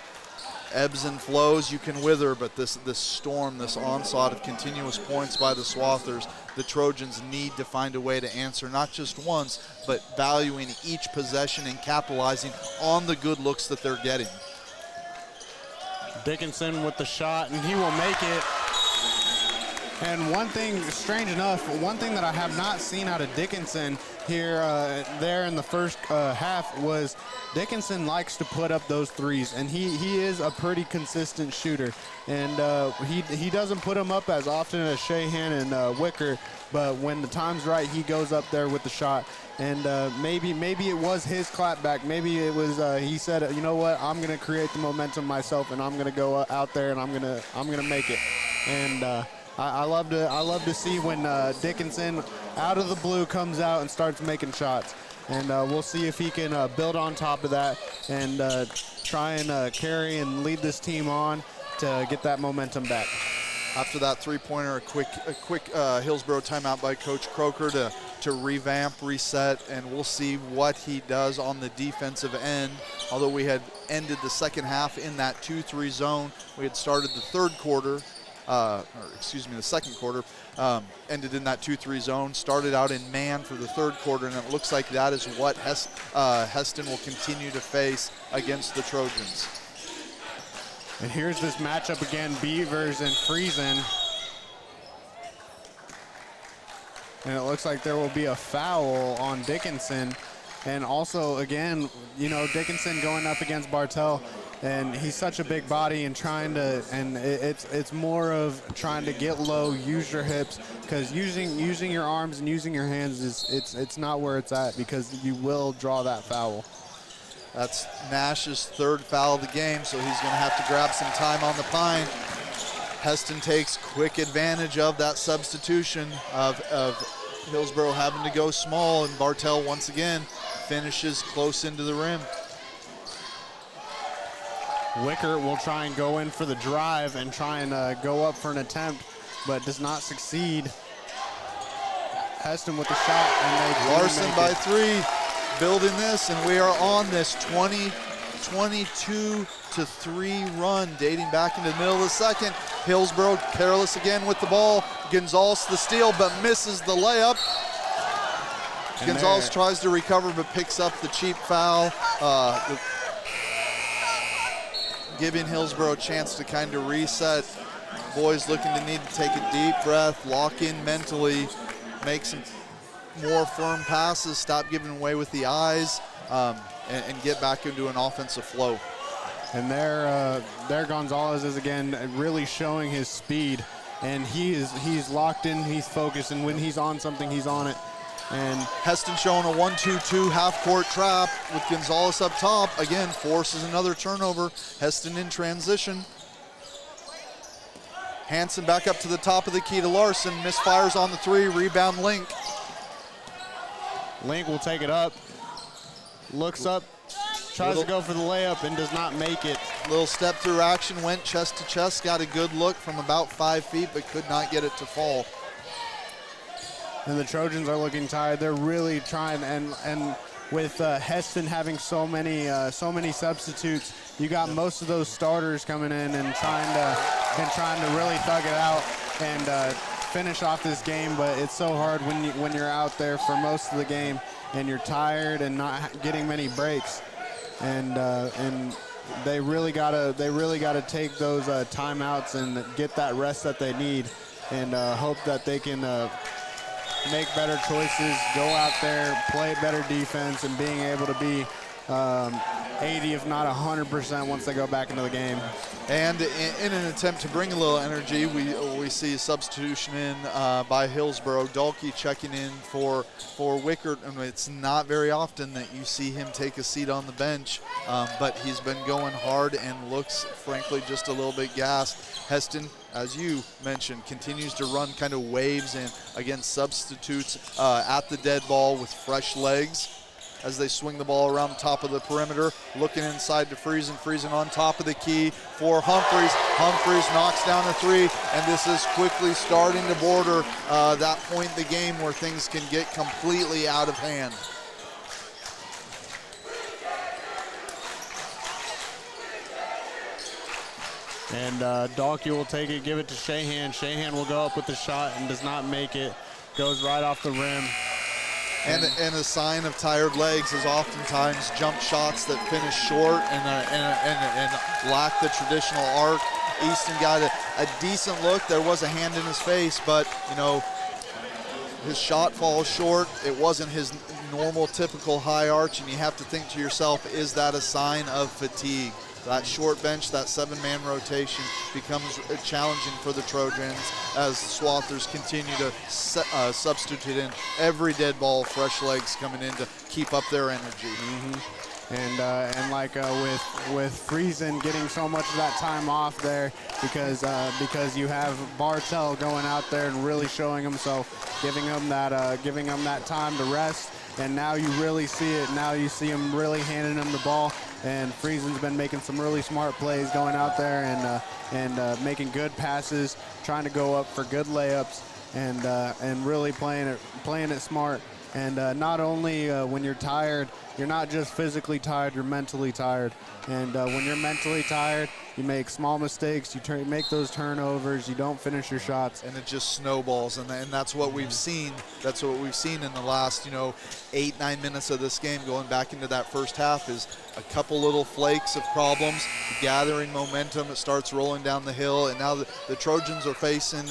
ebbs and flows you can wither, but this storm, this onslaught of continuous points by the Swathers, the Trojans need to find a way to answer not just once, but valuing each possession and capitalizing on the good looks that they're getting.
Dickinson with the shot, and he will make it. And one thing, strange enough, one thing that I have not seen out of Dickinson here, there in the first half was Dickinson likes to put up those threes, and he is a pretty consistent shooter. And he doesn't put them up as often as Shahan and Wicker, but when the time's right, he goes up there with the shot. And maybe it was his clapback. Maybe it was he said, you know what, I'm gonna create the momentum myself, and I'm gonna go out there and I'm gonna make it. And I love to see when Dickinson out of the blue comes out and starts making shots. And we'll see if he can build on top of that and try and carry and lead this team on to get that momentum back.
After that three-pointer, a quick Hillsboro timeout by Coach Croker to revamp, reset, and we'll see what he does on the defensive end. Although we had ended the second half in that 2-3 zone, we had started the second quarter, ended in that 2-3 zone, started out in man for the third quarter, and it looks like that is what Hesston will continue to face against the Trojans.
And here's this matchup again, Beavers and Friesen. And it looks like there will be a foul on Dickinson. And also, again, you know, Dickinson going up against Bartel, and he's such a big body and it's more of trying to get low, use your hips, because using your arms and using your hands it's not where it's at, because you will draw that foul.
That's Nash's third foul of the game, so he's going to have to grab some time on the pine. Hesston takes quick advantage of that substitution of Hillsboro having to go small, and Bartel once again finishes close into the rim.
Wicker will try and go in for the drive and try and go up for an attempt, but does not succeed. Hesston with the shot, and they
Larson by three, building this, and we are on this 22-3 run dating back into the middle of the second. Hillsboro careless again with the ball. Gonzalez the steal, but misses the layup. And Gonzalez tries to recover, but picks up the cheap foul, giving Hillsboro a chance to kind of reset. Boys looking to need to take a deep breath, lock in mentally, make some more firm passes, stop giving away with the eyes, and get back into an offensive flow.
And there Gonzalez is again really showing his speed, and he's locked in, he's focused, and when he's on something, he's on it. And
Hesston showing a 1-2-2 half-court trap with Gonzalez up top. Again, forces another turnover. Hesston in transition. Hansen back up to the top of the key to Larson. Misfires on the three. Rebound Link.
Link will take it up. Looks up. Tries to go for the layup and does not make it.
Little step through action. Went chest to chest. Got a good look from about 5 feet, but could not get it to fall.
And the Trojans are looking tired. They're really trying, and with Hesston having so many substitutes, you got most of those starters coming in and trying to really thug it out and finish off this game. But it's so hard when you're out there for most of the game and you're tired and not getting many breaks. And they really gotta take those timeouts and get that rest that they need, and hope that they can make better choices, go out there, play better defense, and being able to be 80, if not 100% once they go back into the game.
And in an attempt to bring a little energy, we see a substitution in by Hillsboro. Dalkey checking in for Wickert. And it's not very often that you see him take a seat on the bench, but he's been going hard and looks, frankly, just a little bit gassed. Hesston, as you mentioned, continues to run kind of waves in against substitutes at the dead ball with fresh legs as they swing the ball around the top of the perimeter, looking inside to Friesen. Friesen on top of the key for Humphreys. Humphreys knocks down a three, and this is quickly starting to border that point in the game where things can get completely out of hand.
And Dalkey will take it, give it to Shahan. Shahan will go up with the shot and does not make it. Goes right off the rim.
And a sign of tired legs is oftentimes jump shots that finish short and lack the traditional arc. Easton got a decent look. There was a hand in his face, but, you know, his shot falls short. It wasn't his normal, typical high arch, and you have to think to yourself, is that a sign of fatigue? That short bench, that 7-man rotation becomes challenging for the Trojans as Swathers continue to substitute in every dead ball, fresh legs coming in to keep up their energy.
Mm-hmm. And like with Friesen getting so much of that time off there because you have Bartel going out there and really showing himself, giving him that time to rest. And now you really see it. Now you see him really handing him the ball. And Friesen's been making some really smart plays going out there and making good passes, trying to go up for good layups, and really playing it smart. And not only when you're tired, you're not just physically tired, you're mentally tired. And when you're mentally tired, you make small mistakes, you make those turnovers, you don't finish your shots.
And it just snowballs, and that's what we've seen. That's what we've seen in the last, 8-9 minutes of this game, going back into that first half, is a couple little flakes of problems, gathering momentum. It starts rolling down the hill, and now the Trojans are facing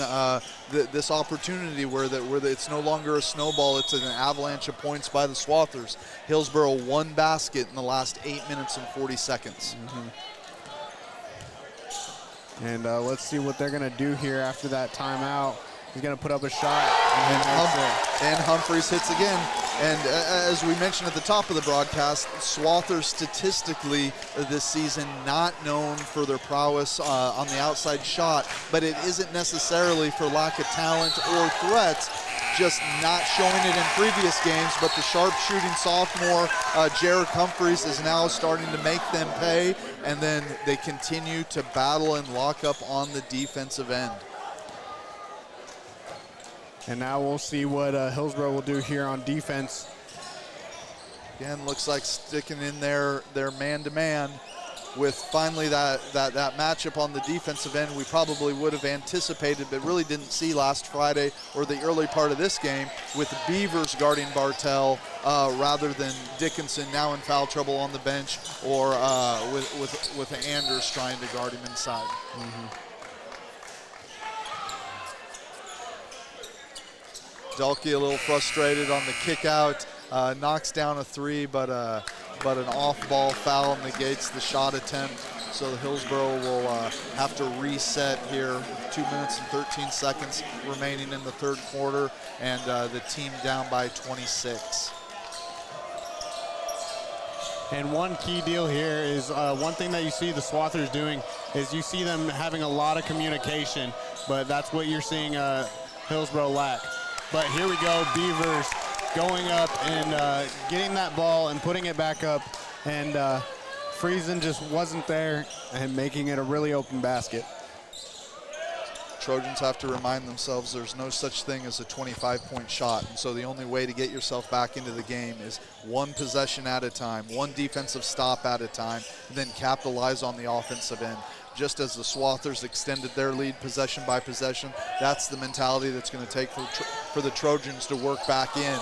this opportunity where it's no longer a snowball, it's an avalanche of points by the Swathers. Hillsboro 1 basket in the last 8 minutes and 40 seconds.
Mm-hmm. And let's see what they're going to do here after that timeout. He's going to put up a shot.
And Humphreys hits again. And as we mentioned at the top of the broadcast, Swathers statistically this season not known for their prowess on the outside shot, but it isn't necessarily for lack of talent or threat, just not showing it in previous games. But the sharpshooting sophomore, Jared Humphreys, is now starting to make them pay, and then they continue to battle and lock up on the defensive end.
And now we'll see what Hillsboro will do here on defense.
Again, looks like sticking in their man-to-man with finally that matchup on the defensive end we probably would have anticipated but really didn't see last Friday or the early part of this game, with Beavers guarding Bartel rather than Dickinson now in foul trouble on the bench, or with Anders trying to guard him inside.
Mm-hmm.
Dalkey a little frustrated on the kick out, knocks down a three, but an off-ball foul negates the shot attempt. So the Hillsboro will have to reset here. 2 minutes and 13 seconds remaining in the third quarter, and the team down by 26.
And one key deal here is one thing that you see the Swathers doing is you see them having a lot of communication, but that's what you're seeing Hillsboro lack. But here we go, Beavers going up and getting that ball and putting it back up, and Friesen just wasn't there and making it a really open basket.
Trojans have to remind themselves there's no such thing as a 25-point shot, and so the only way to get yourself back into the game is one possession at a time, one defensive stop at a time, and then capitalize on the offensive end. Just as the Swathers extended their lead possession by possession, that's the mentality that's going to take for the Trojans to work back in.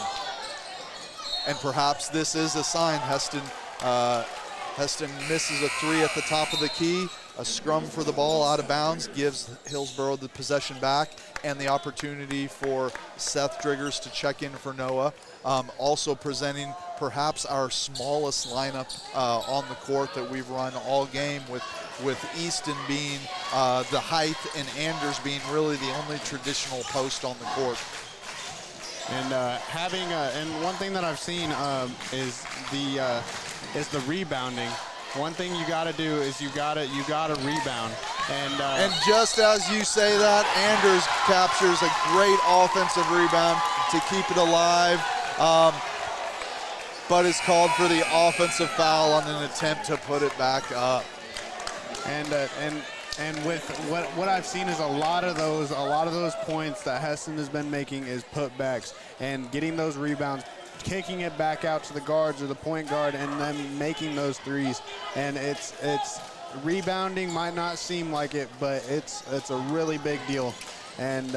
And perhaps this is a sign. Hesston misses a three at the top of the key. A scrum for the ball out of bounds gives Hillsboro the possession back and the opportunity for Seth Driggers to check in for Noah. Also presenting perhaps our smallest lineup on the court that we've run all game, with Easton being the height and Anders being really the only traditional post on the court.
And and one thing that I've seen is the rebounding. One thing you got to do is you got to rebound. And
just as you say that, Anders captures a great offensive rebound to keep it alive, but is called for the offensive foul on an attempt to put it back up.
And with what I've seen is a lot of those points that Hesston has been making is putbacks and getting those rebounds, kicking it back out to the guards or the point guard, and then making those threes. And it's rebounding might not seem like it, but it's a really big deal. And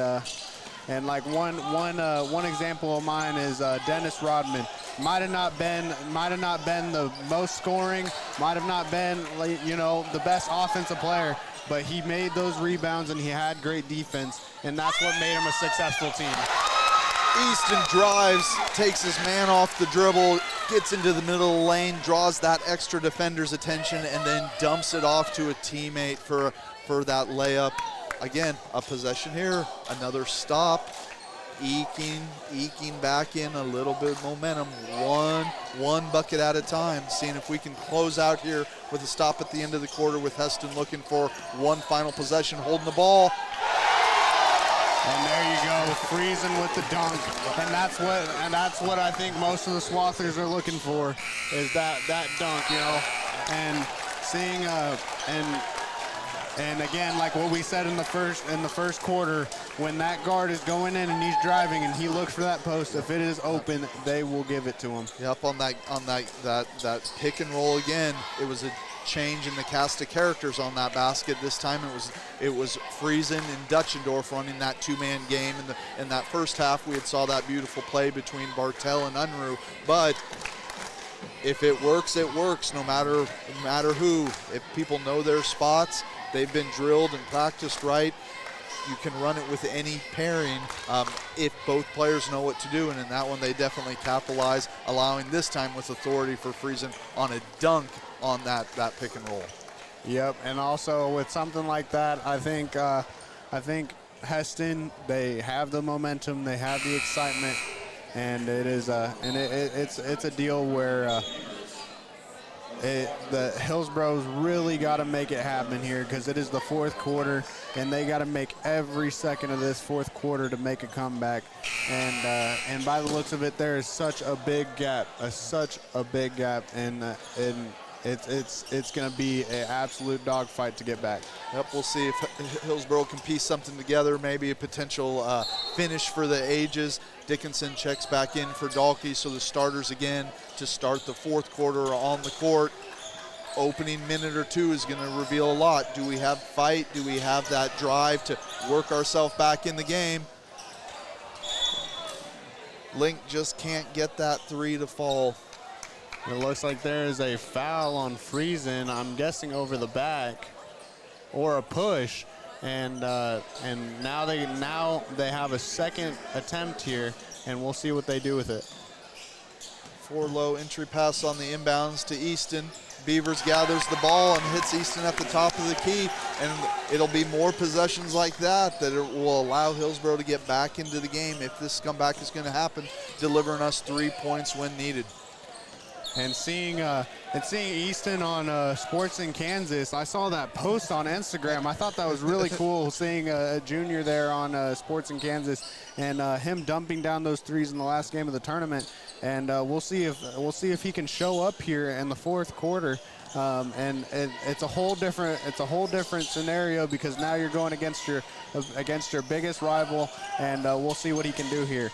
like one example of mine is Dennis Rodman. Might have not been the most scoring, might have not been the best offensive player, but he made those rebounds and he had great defense, and that's what made him a successful team.
Easton drives, takes his man off the dribble, gets into the middle of the lane, draws that extra defender's attention, and then dumps it off to a teammate for that layup. Again, a possession here, another stop, eking back in a little bit of momentum, one bucket at a time, seeing if we can close out here with a stop at the end of the quarter, with Hesston looking for one final possession, holding the ball.
And there you go, freezing with the dunk. And that's what I think most of the Swathers are looking for, is that dunk, and seeing and again, like what we said in the first quarter, when that guard is going in and he's driving and he looks for that post, if it is open, they will give it to him.
Yep, on that pick and roll again, it was a change in the cast of characters on that basket. This time it was Friesen and Dutchendorf running that two-man game. In that first half, we had saw that beautiful play between Bartel and Unruh, but if it works, it works, no matter who. If people know their spots, they've been drilled and practiced right, you can run it with any pairing if both players know what to do. And in that one, they definitely capitalize, allowing this time with authority for Friesen on a dunk on that pick and roll.
Yep, and also with something like that, I think Hesston, they have the momentum, they have the excitement, and it's a deal where the Hillsboro's really got to make it happen here, because it is the fourth quarter, and they got to make every second of this fourth quarter to make a comeback. And by the looks of it, there is such a big gap, and it's going to be an absolute dogfight to get back.
Yep, we'll see if Hillsboro can piece something together, maybe a potential finish for the ages. Dickinson checks back in for Dahlke, so the starters again to start the fourth quarter on the court. Opening minute or two is going to reveal a lot. Do we have fight? Do we have that drive to work ourselves back in the game? Link just can't get that three to fall.
It looks like there is a foul on Friesen, I'm guessing over the back, or a push, and now they have a second attempt here, and we'll see what they do with it.
4-low entry pass on the inbounds to Easton. Beavers gathers the ball and hits Easton at the top of the key, and it'll be more possessions like that it will allow Hillsboro to get back into the game if this comeback is going to happen, delivering us 3 points when needed.
And seeing Easton on Sports in Kansas, I saw that post on Instagram. I thought that was really cool, seeing a junior there on Sports in Kansas, and him dumping down those threes in the last game of the tournament. And we'll see if he can show up here in the fourth quarter. And it's a whole different scenario, because now you're going against your biggest rival, and we'll see what he can do here.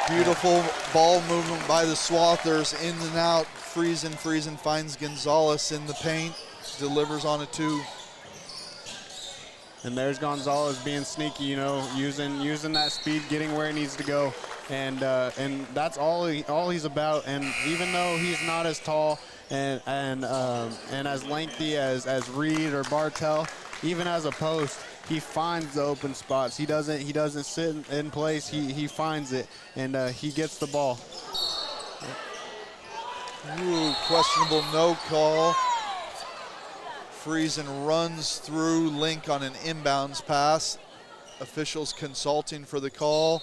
Beautiful ball movement by the Swathers, in and out. Friesen finds Gonzalez in the paint, delivers on a two.
And there's Gonzalez being sneaky, using that speed, getting where he needs to go, and that's all he's about. And even though he's not as tall, and as lengthy as Reed or Bartell, even as a post, he finds the open spots. He doesn't sit in place. He finds it, and he gets the ball.
Ooh, questionable no call. Friesen runs through Link on an inbounds pass. Officials consulting for the call.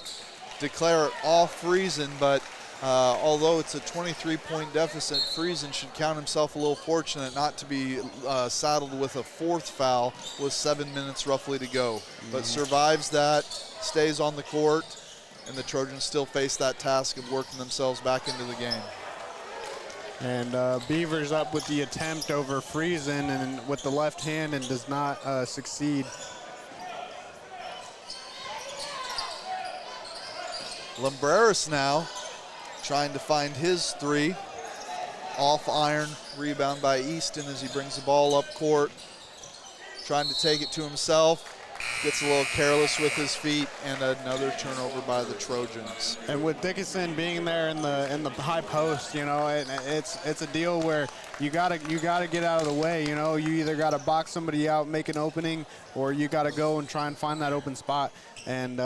Declare it off Friesen, but although it's a 23-point deficit, Friesen should count himself a little fortunate not to be saddled with a fourth foul with 7 minutes roughly to go. But survives that, stays on the court, and the Trojans still face that task of working themselves back into the game.
And Beavers up with the attempt over Friesen and with the left hand and does not succeed.
Lumbreras now trying to find his three. Off iron, rebound by Easton as he brings the ball up court. Trying to take it to himself. Gets a little careless with his feet, and another turnover by the Trojans.
And with Dickinson being there in the high post, you know, it's a deal where you gotta get out of the way. You know, you either gotta box somebody out, make an opening, or you gotta go and try and find that open spot. And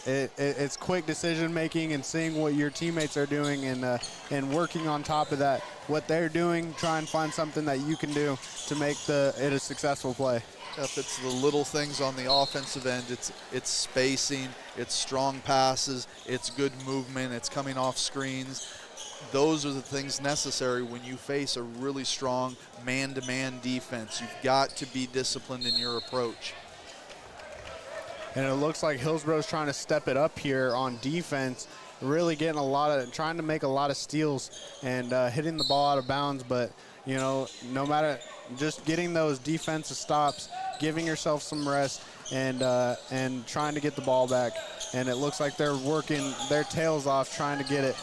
it's quick decision making and seeing what your teammates are doing and working on top of that. What they're doing, try and find something that you can do to make it a successful play.
If it's the little things on the offensive end, it's spacing, it's strong passes, it's good movement, it's coming off screens. Those are the things necessary when you face a really strong man-to-man defense. You've got to be disciplined in your approach.
And it looks like Hillsboro's trying to step it up here on defense, really getting trying to make a lot of steals and hitting the ball out of bounds. But, you know, no matter, just getting those defensive stops, giving yourself some rest, and trying to get the ball back. And it looks like they're working their tails off trying to get it.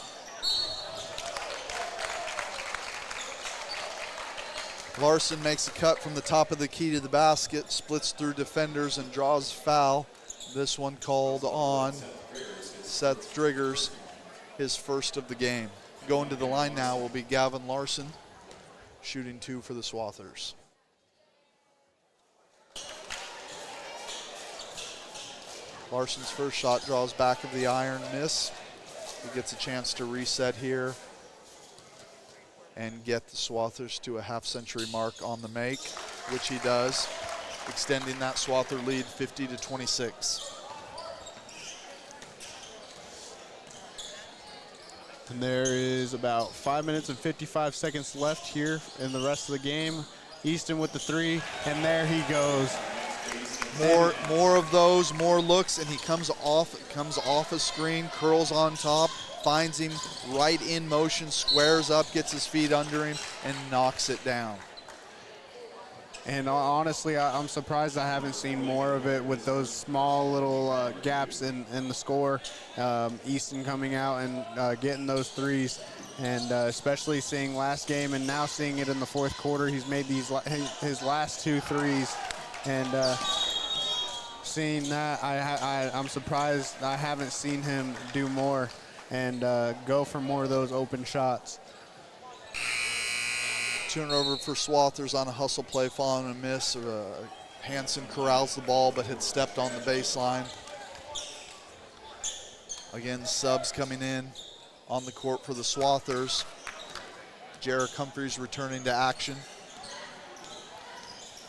Larson makes a cut from the top of the key to the basket, splits through defenders and draws foul. This one called on Seth Driggers, his first of the game. Going to the line now will be Gavin Larson, shooting two for the Swathers. Larson's first shot draws back of the iron, miss. He gets a chance to reset here and get the Swathers to a half-century mark on the make, which he does, extending that Swather lead 50-26.
And there is about 5 minutes and 55 seconds left here in the rest of the game. Easton with the three, and there he goes.
More of those, more looks, and he comes off a screen, curls on top, finds him right in motion, squares up, gets his feet under him, and knocks it down.
And honestly, I'm surprised I haven't seen more of it with those small little gaps in the score. Easton coming out and getting those threes, and especially seeing last game and now seeing it in the fourth quarter. He's made his last two threes, and seeing that, I'm surprised I haven't seen him do more and go for more of those open shots.
Turnover for Swathers on a hustle play following a miss. Hansen corrals the ball but had stepped on the baseline. Again, subs coming in on the court for the Swathers. Jarek Humphreys returning to action.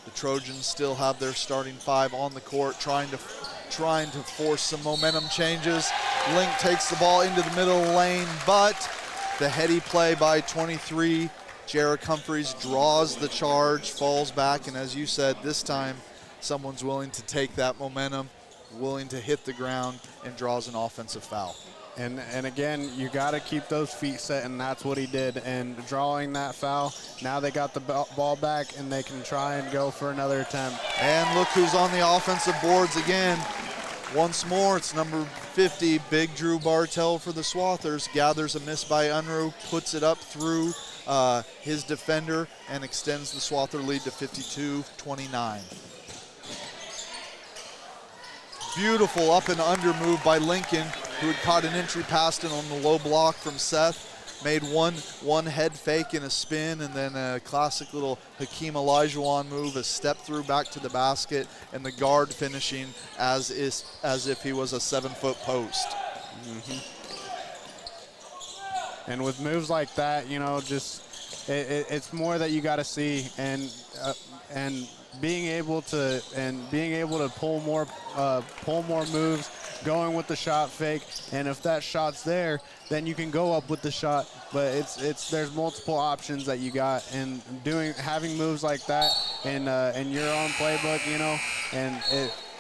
The Trojans still have their starting five on the court, trying to force some momentum changes. Link takes the ball into the middle lane, but the heady play by 23, Jarek Humphreys draws the charge, falls back, and as you said, this time someone's willing to take that momentum, willing to hit the ground, and draws an offensive foul.
And again, you got to keep those feet set, and that's what he did. And drawing that foul, now they got the ball back, and they can try and go for another attempt.
And look who's on the offensive boards again. Once more, it's number 50, Big Drew Bartell for the Swathers. Gathers a miss by Unruh, puts it up through his defender, and extends the Swather lead to 52-29. Beautiful up and under move by Lincoln, who had caught an entry pass in on the low block from Seth. made one head fake and a spin, and then a classic little Hakeem Olajuwon move, a step through back to the basket, and the guard finishing as if he was a 7-foot post.
And with moves like that, you know, just it's more that you got to see, and being able to pull more moves, going with the shot fake, and if that shot's there, then you can go up with the shot. But there's multiple options that you got, and having moves like that in your own playbook, you know,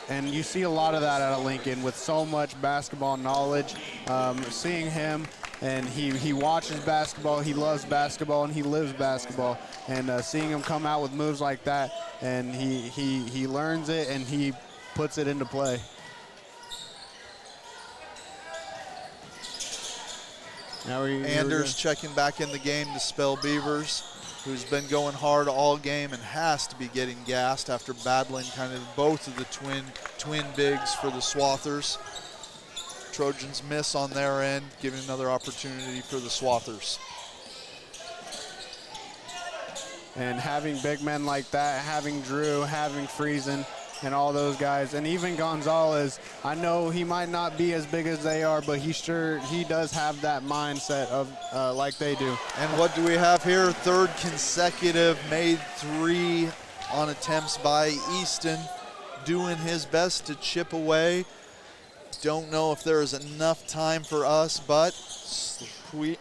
and you see a lot of that out of Lincoln with so much basketball knowledge. Seeing him. And he watches basketball, he loves basketball, and he lives basketball. And seeing him come out with moves like that, and he learns it and he puts it into play.
Anders checking back in the game to spell Beavers, who's been going hard all game and has to be getting gassed after battling kind of both of the twin bigs for the Swathers. Trojans miss on their end, giving another opportunity for the Swathers.
And having big men like that, having Drew, having Friesen, and all those guys, and even Gonzalez, I know he might not be as big as they are, but he does have that mindset of like they do.
And what do we have here? Third consecutive made three on attempts by Easton, doing his best to chip away. Don't know if there is enough time for us, but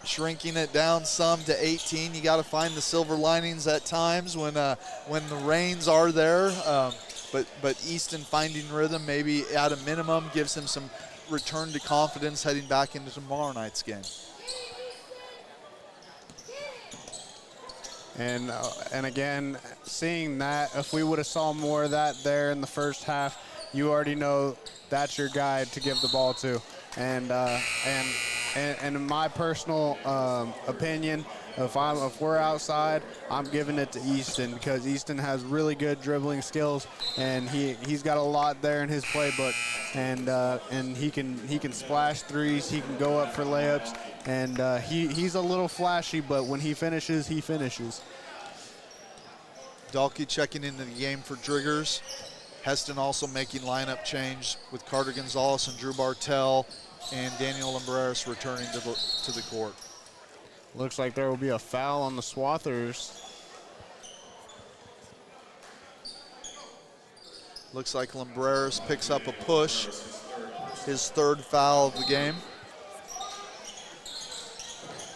shrinking it down some to 18. You got to find the silver linings at times when the rains are there. But Easton finding rhythm, maybe at a minimum, gives him some return to confidence heading back into tomorrow night's game.
And again, seeing that, if we would have saw more of that there in the first half, you already know that's your guy to give the ball to. And in my personal opinion, if we're outside, I'm giving it to Easton, because Easton has really good dribbling skills, and he's got a lot there in his playbook, and he can splash threes, he can go up for layups, and he's a little flashy, but when he finishes, he finishes.
Dalkey checking into the game for Driggers. Hesston also making lineup change with Carter Gonzalez and Drew Bartell, and Daniel Lumbreras returning to the court.
Looks like there will be a foul on the Swathers.
Looks like Lumbreras picks up a push, his third foul of the game.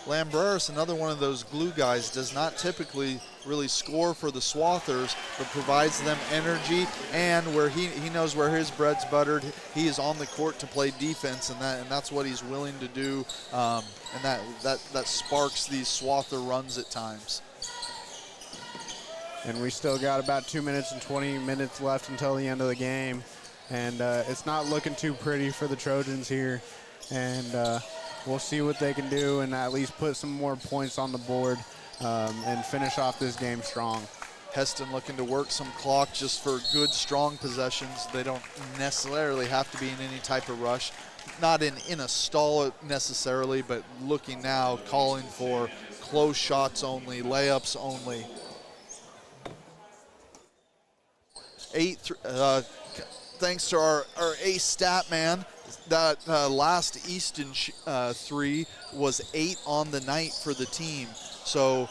Lumbreras, another one of those glue guys, does not typically really score for the Swathers, but provides them energy, and where he knows where his bread's buttered, he is on the court to play defense, and that's what he's willing to do, and that sparks these Swather runs at times.
And we still got about 2 minutes and 20 minutes left until the end of the game, and it's not looking too pretty for the Trojans here, and we'll see what they can do and at least put some more points on the board and finish off this game strong.
Hesston looking to work some clock just for good, strong possessions. They don't necessarily have to be in any type of rush. Not in a stall necessarily, but looking now, calling for close shots only, layups only. Thanks to our ace stat man, that last Easton three was 8 on the night for the team. So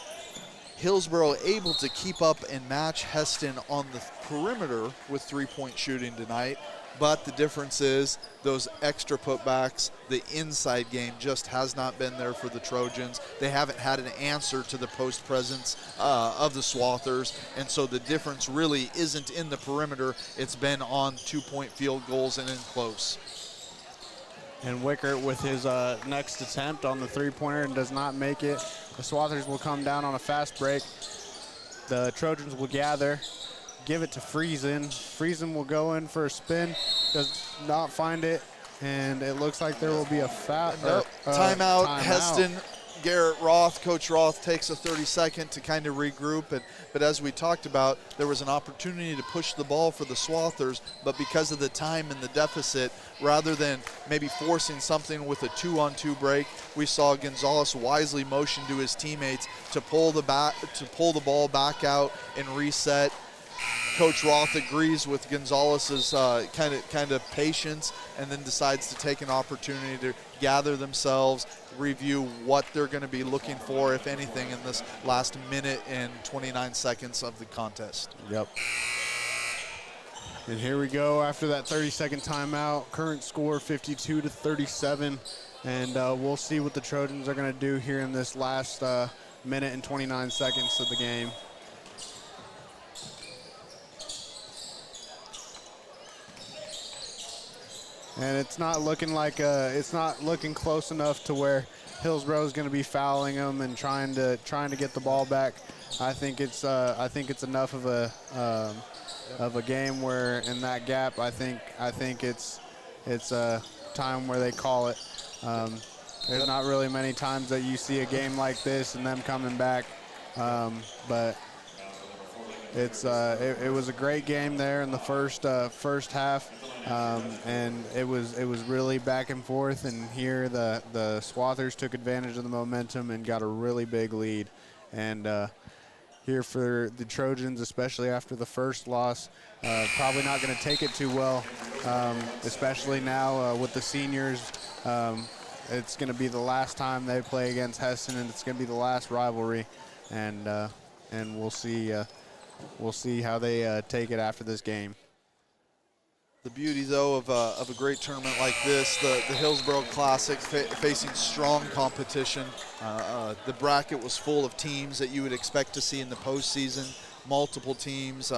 Hillsboro able to keep up and match Hesston on the perimeter with three-point shooting tonight. But the difference is those extra putbacks, the inside game just has not been there for the Trojans. They haven't had an answer to the post presence of the Swathers, and so the difference really isn't in the perimeter. It's been on 2-point field goals and in close.
And Wickert with his next attempt on the three-pointer and does not make it. The Swathers will come down on a fast break. The Trojans will gather, give it to Friesen. Friesen will go in for a spin, does not find it, and it looks like there will be a foul.
Timeout. Hesston Garrett Roth, Coach Roth, takes a 30-second to kind of regroup. But as we talked about, there was an opportunity to push the ball for the Swathers, but because of the time and the deficit, rather than maybe forcing something with a 2-on-2 break, we saw Gonzalez wisely motion to his teammates to pull the ball back out and reset. Coach Roth agrees with Gonzalez's kind of patience, and then decides to take an opportunity to gather themselves, review what they're going to be looking for, if anything, in this last minute and 29 seconds of the contest.
Yep. And here we go after that 30-second timeout. Current score 52-37, and we'll see what the Trojans are going to do here in this last minute and 29 seconds of the game. And it's not looking like it's not looking close enough to where Hillsboro is going to be fouling them and trying to get the ball back. I think it's enough of a game where in that gap I think it's a time where they call it. There's not really many times that you see a game like this and them coming back, but it was a great game there in the first half. And it was really back and forth, and here the Swathers took advantage of the momentum and got a really big lead. And here for the Trojans, especially after the first loss, probably not going to take it too well, especially now with the seniors. It's going to be the last time they play against Hesston, and it's going to be the last rivalry, and we'll see how they take it after this game.
The beauty, though, of a great tournament like this, the Hillsboro Classic, facing strong competition. The bracket was full of teams that you would expect to see in the postseason. Multiple teams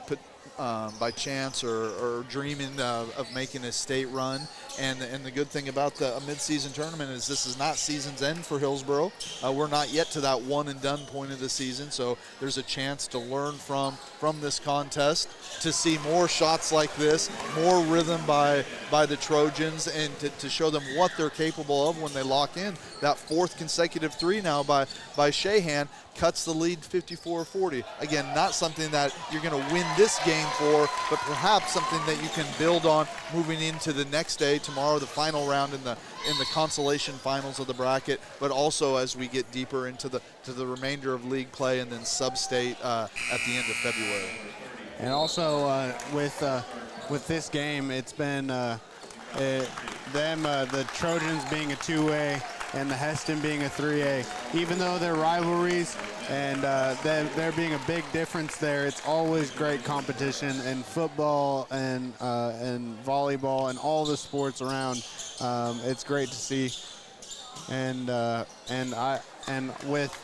put by chance or dreaming of making a state run. And the good thing about a midseason tournament is this is not season's end for Hillsboro. We're not yet to that one-and-done point of the season, so there's a chance to learn from this contest, to see more shots like this, more rhythm by the Trojans, and to show them what they're capable of when they lock in. That fourth consecutive three now by Shahan cuts the lead 54-40. Again, not something that you're going to win this game for, but perhaps something that you can build on moving into the next day, tomorrow, the final round in the consolation finals of the bracket, but also as we get deeper into the remainder of league play and then sub-state at the end of February.
And also with this game, it's been the Trojans being a 2A and the Hesston being a 3A. Even though they're rivalries and there being a big difference there, it's always great competition in football and volleyball and all the sports around. It's great to see. And with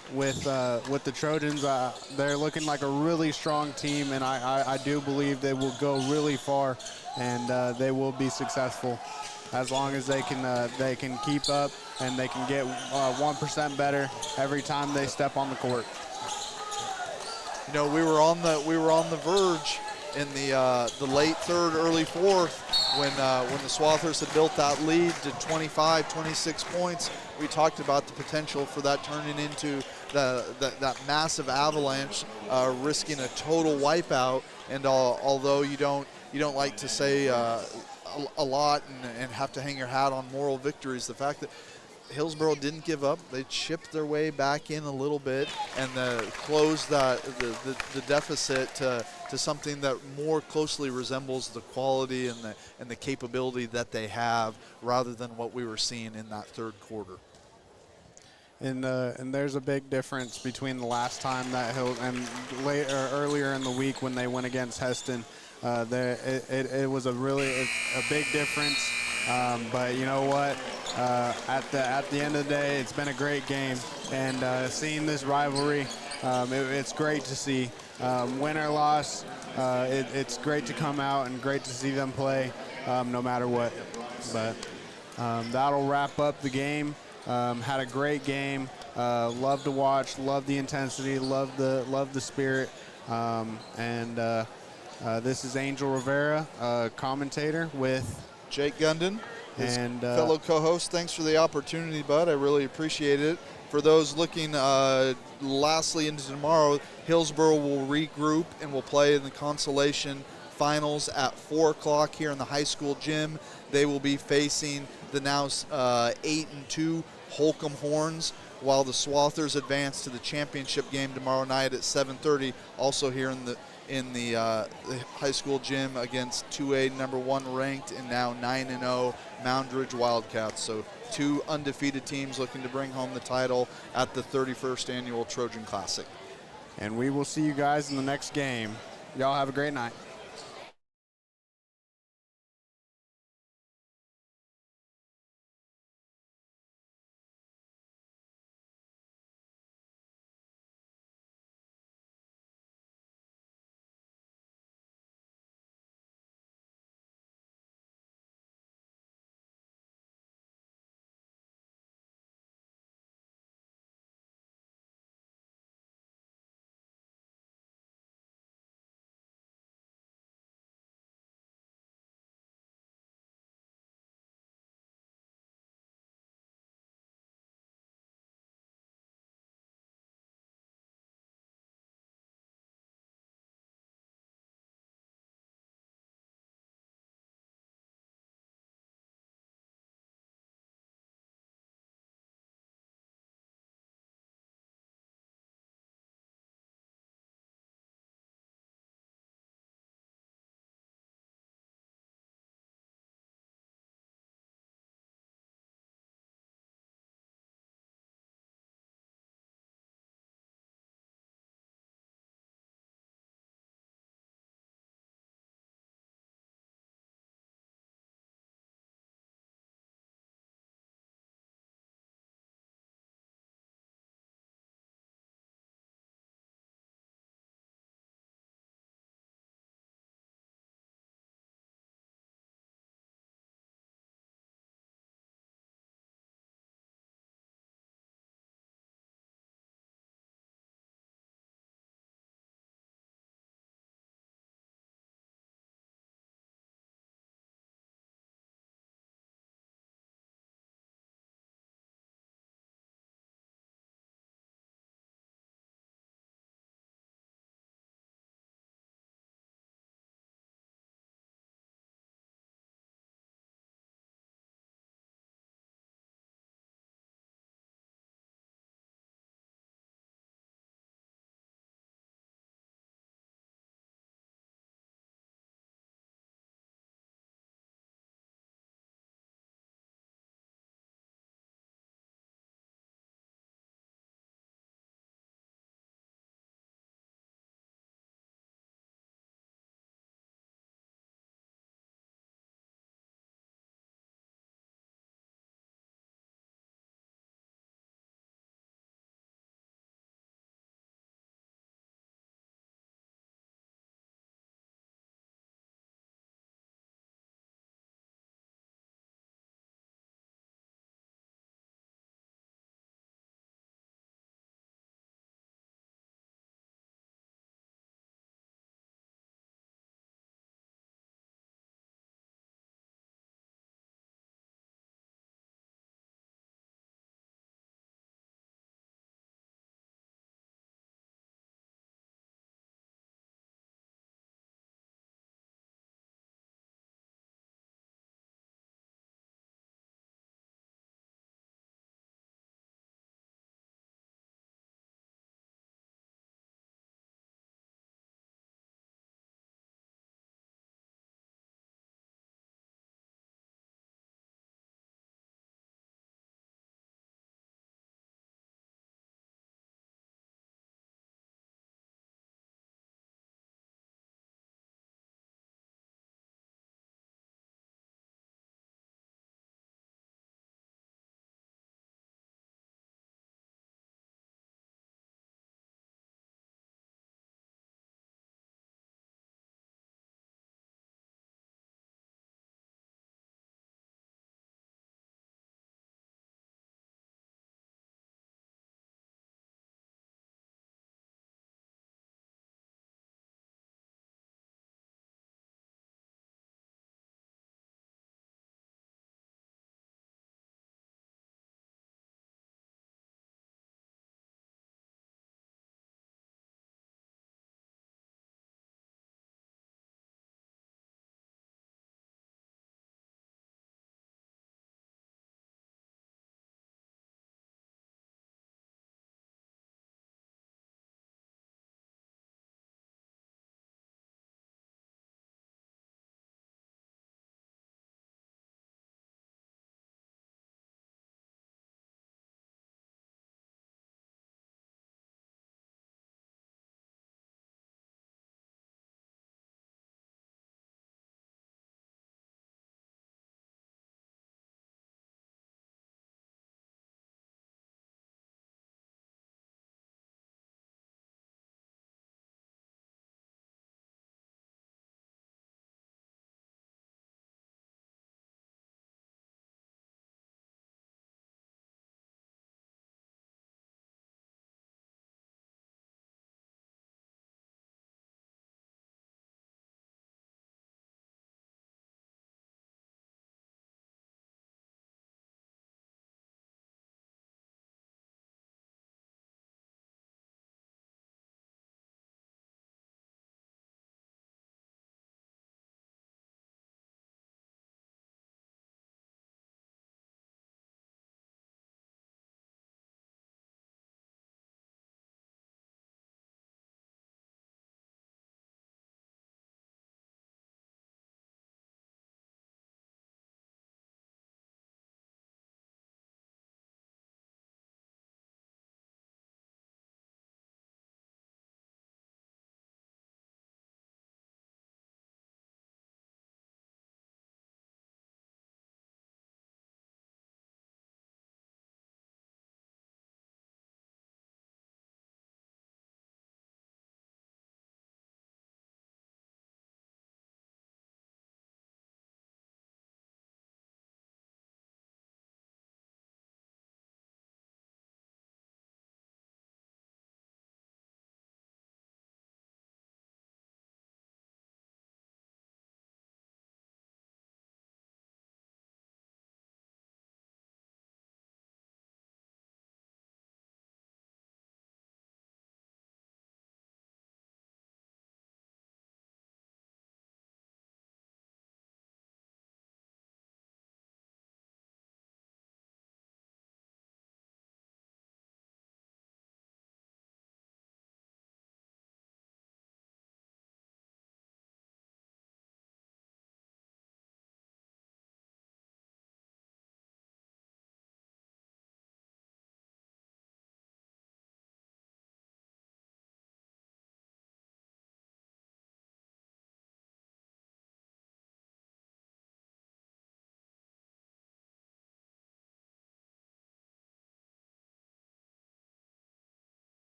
the Trojans, they're looking like a really strong team, and I do believe they will go really far, and they will be successful as long as they can keep up and they can get 1% better every time they step on the court.
You know, we were on the verge in the late third, early fourth when the Swathers had built that lead to 25, 26 points. We talked about the potential for that turning into that massive avalanche, risking a total wipeout. And although you don't like to say a lot and have to hang your hat on moral victories, the fact that Hillsboro didn't give up. They chipped their way back in a little bit and closed the deficit to something that more closely resembles the quality and the capability that they have, rather than what we were seeing in that third quarter.
And there's a big difference between the last time that earlier in the week when they went against Hesston. It was a big difference. But you know what? At the end of the day, it's been a great game, and seeing this rivalry, it's great to see. Win or loss, it's great to come out and great to see them play, no matter what. But that'll wrap up the game. Had a great game. Love to watch. Love the intensity. Love the spirit. This is Angel Rivera, commentator with
Jake Gundon
And
fellow co-host, thanks for the opportunity, bud. I really appreciate it. For those looking lastly into tomorrow, Hillsboro will regroup and will play in the consolation finals at 4 o'clock here in the high school gym. They will be facing the now 8-2 Holcomb Horns, while the Swathers advance to the championship game tomorrow night at 7:30, also here in the high school gym against 2A number 1 ranked and now 9-0 Moundridge Wildcats. So 2 undefeated teams looking to bring home the title at the 31st annual Trojan Classic.
And we will see you guys in the next game. Y'all have a great night.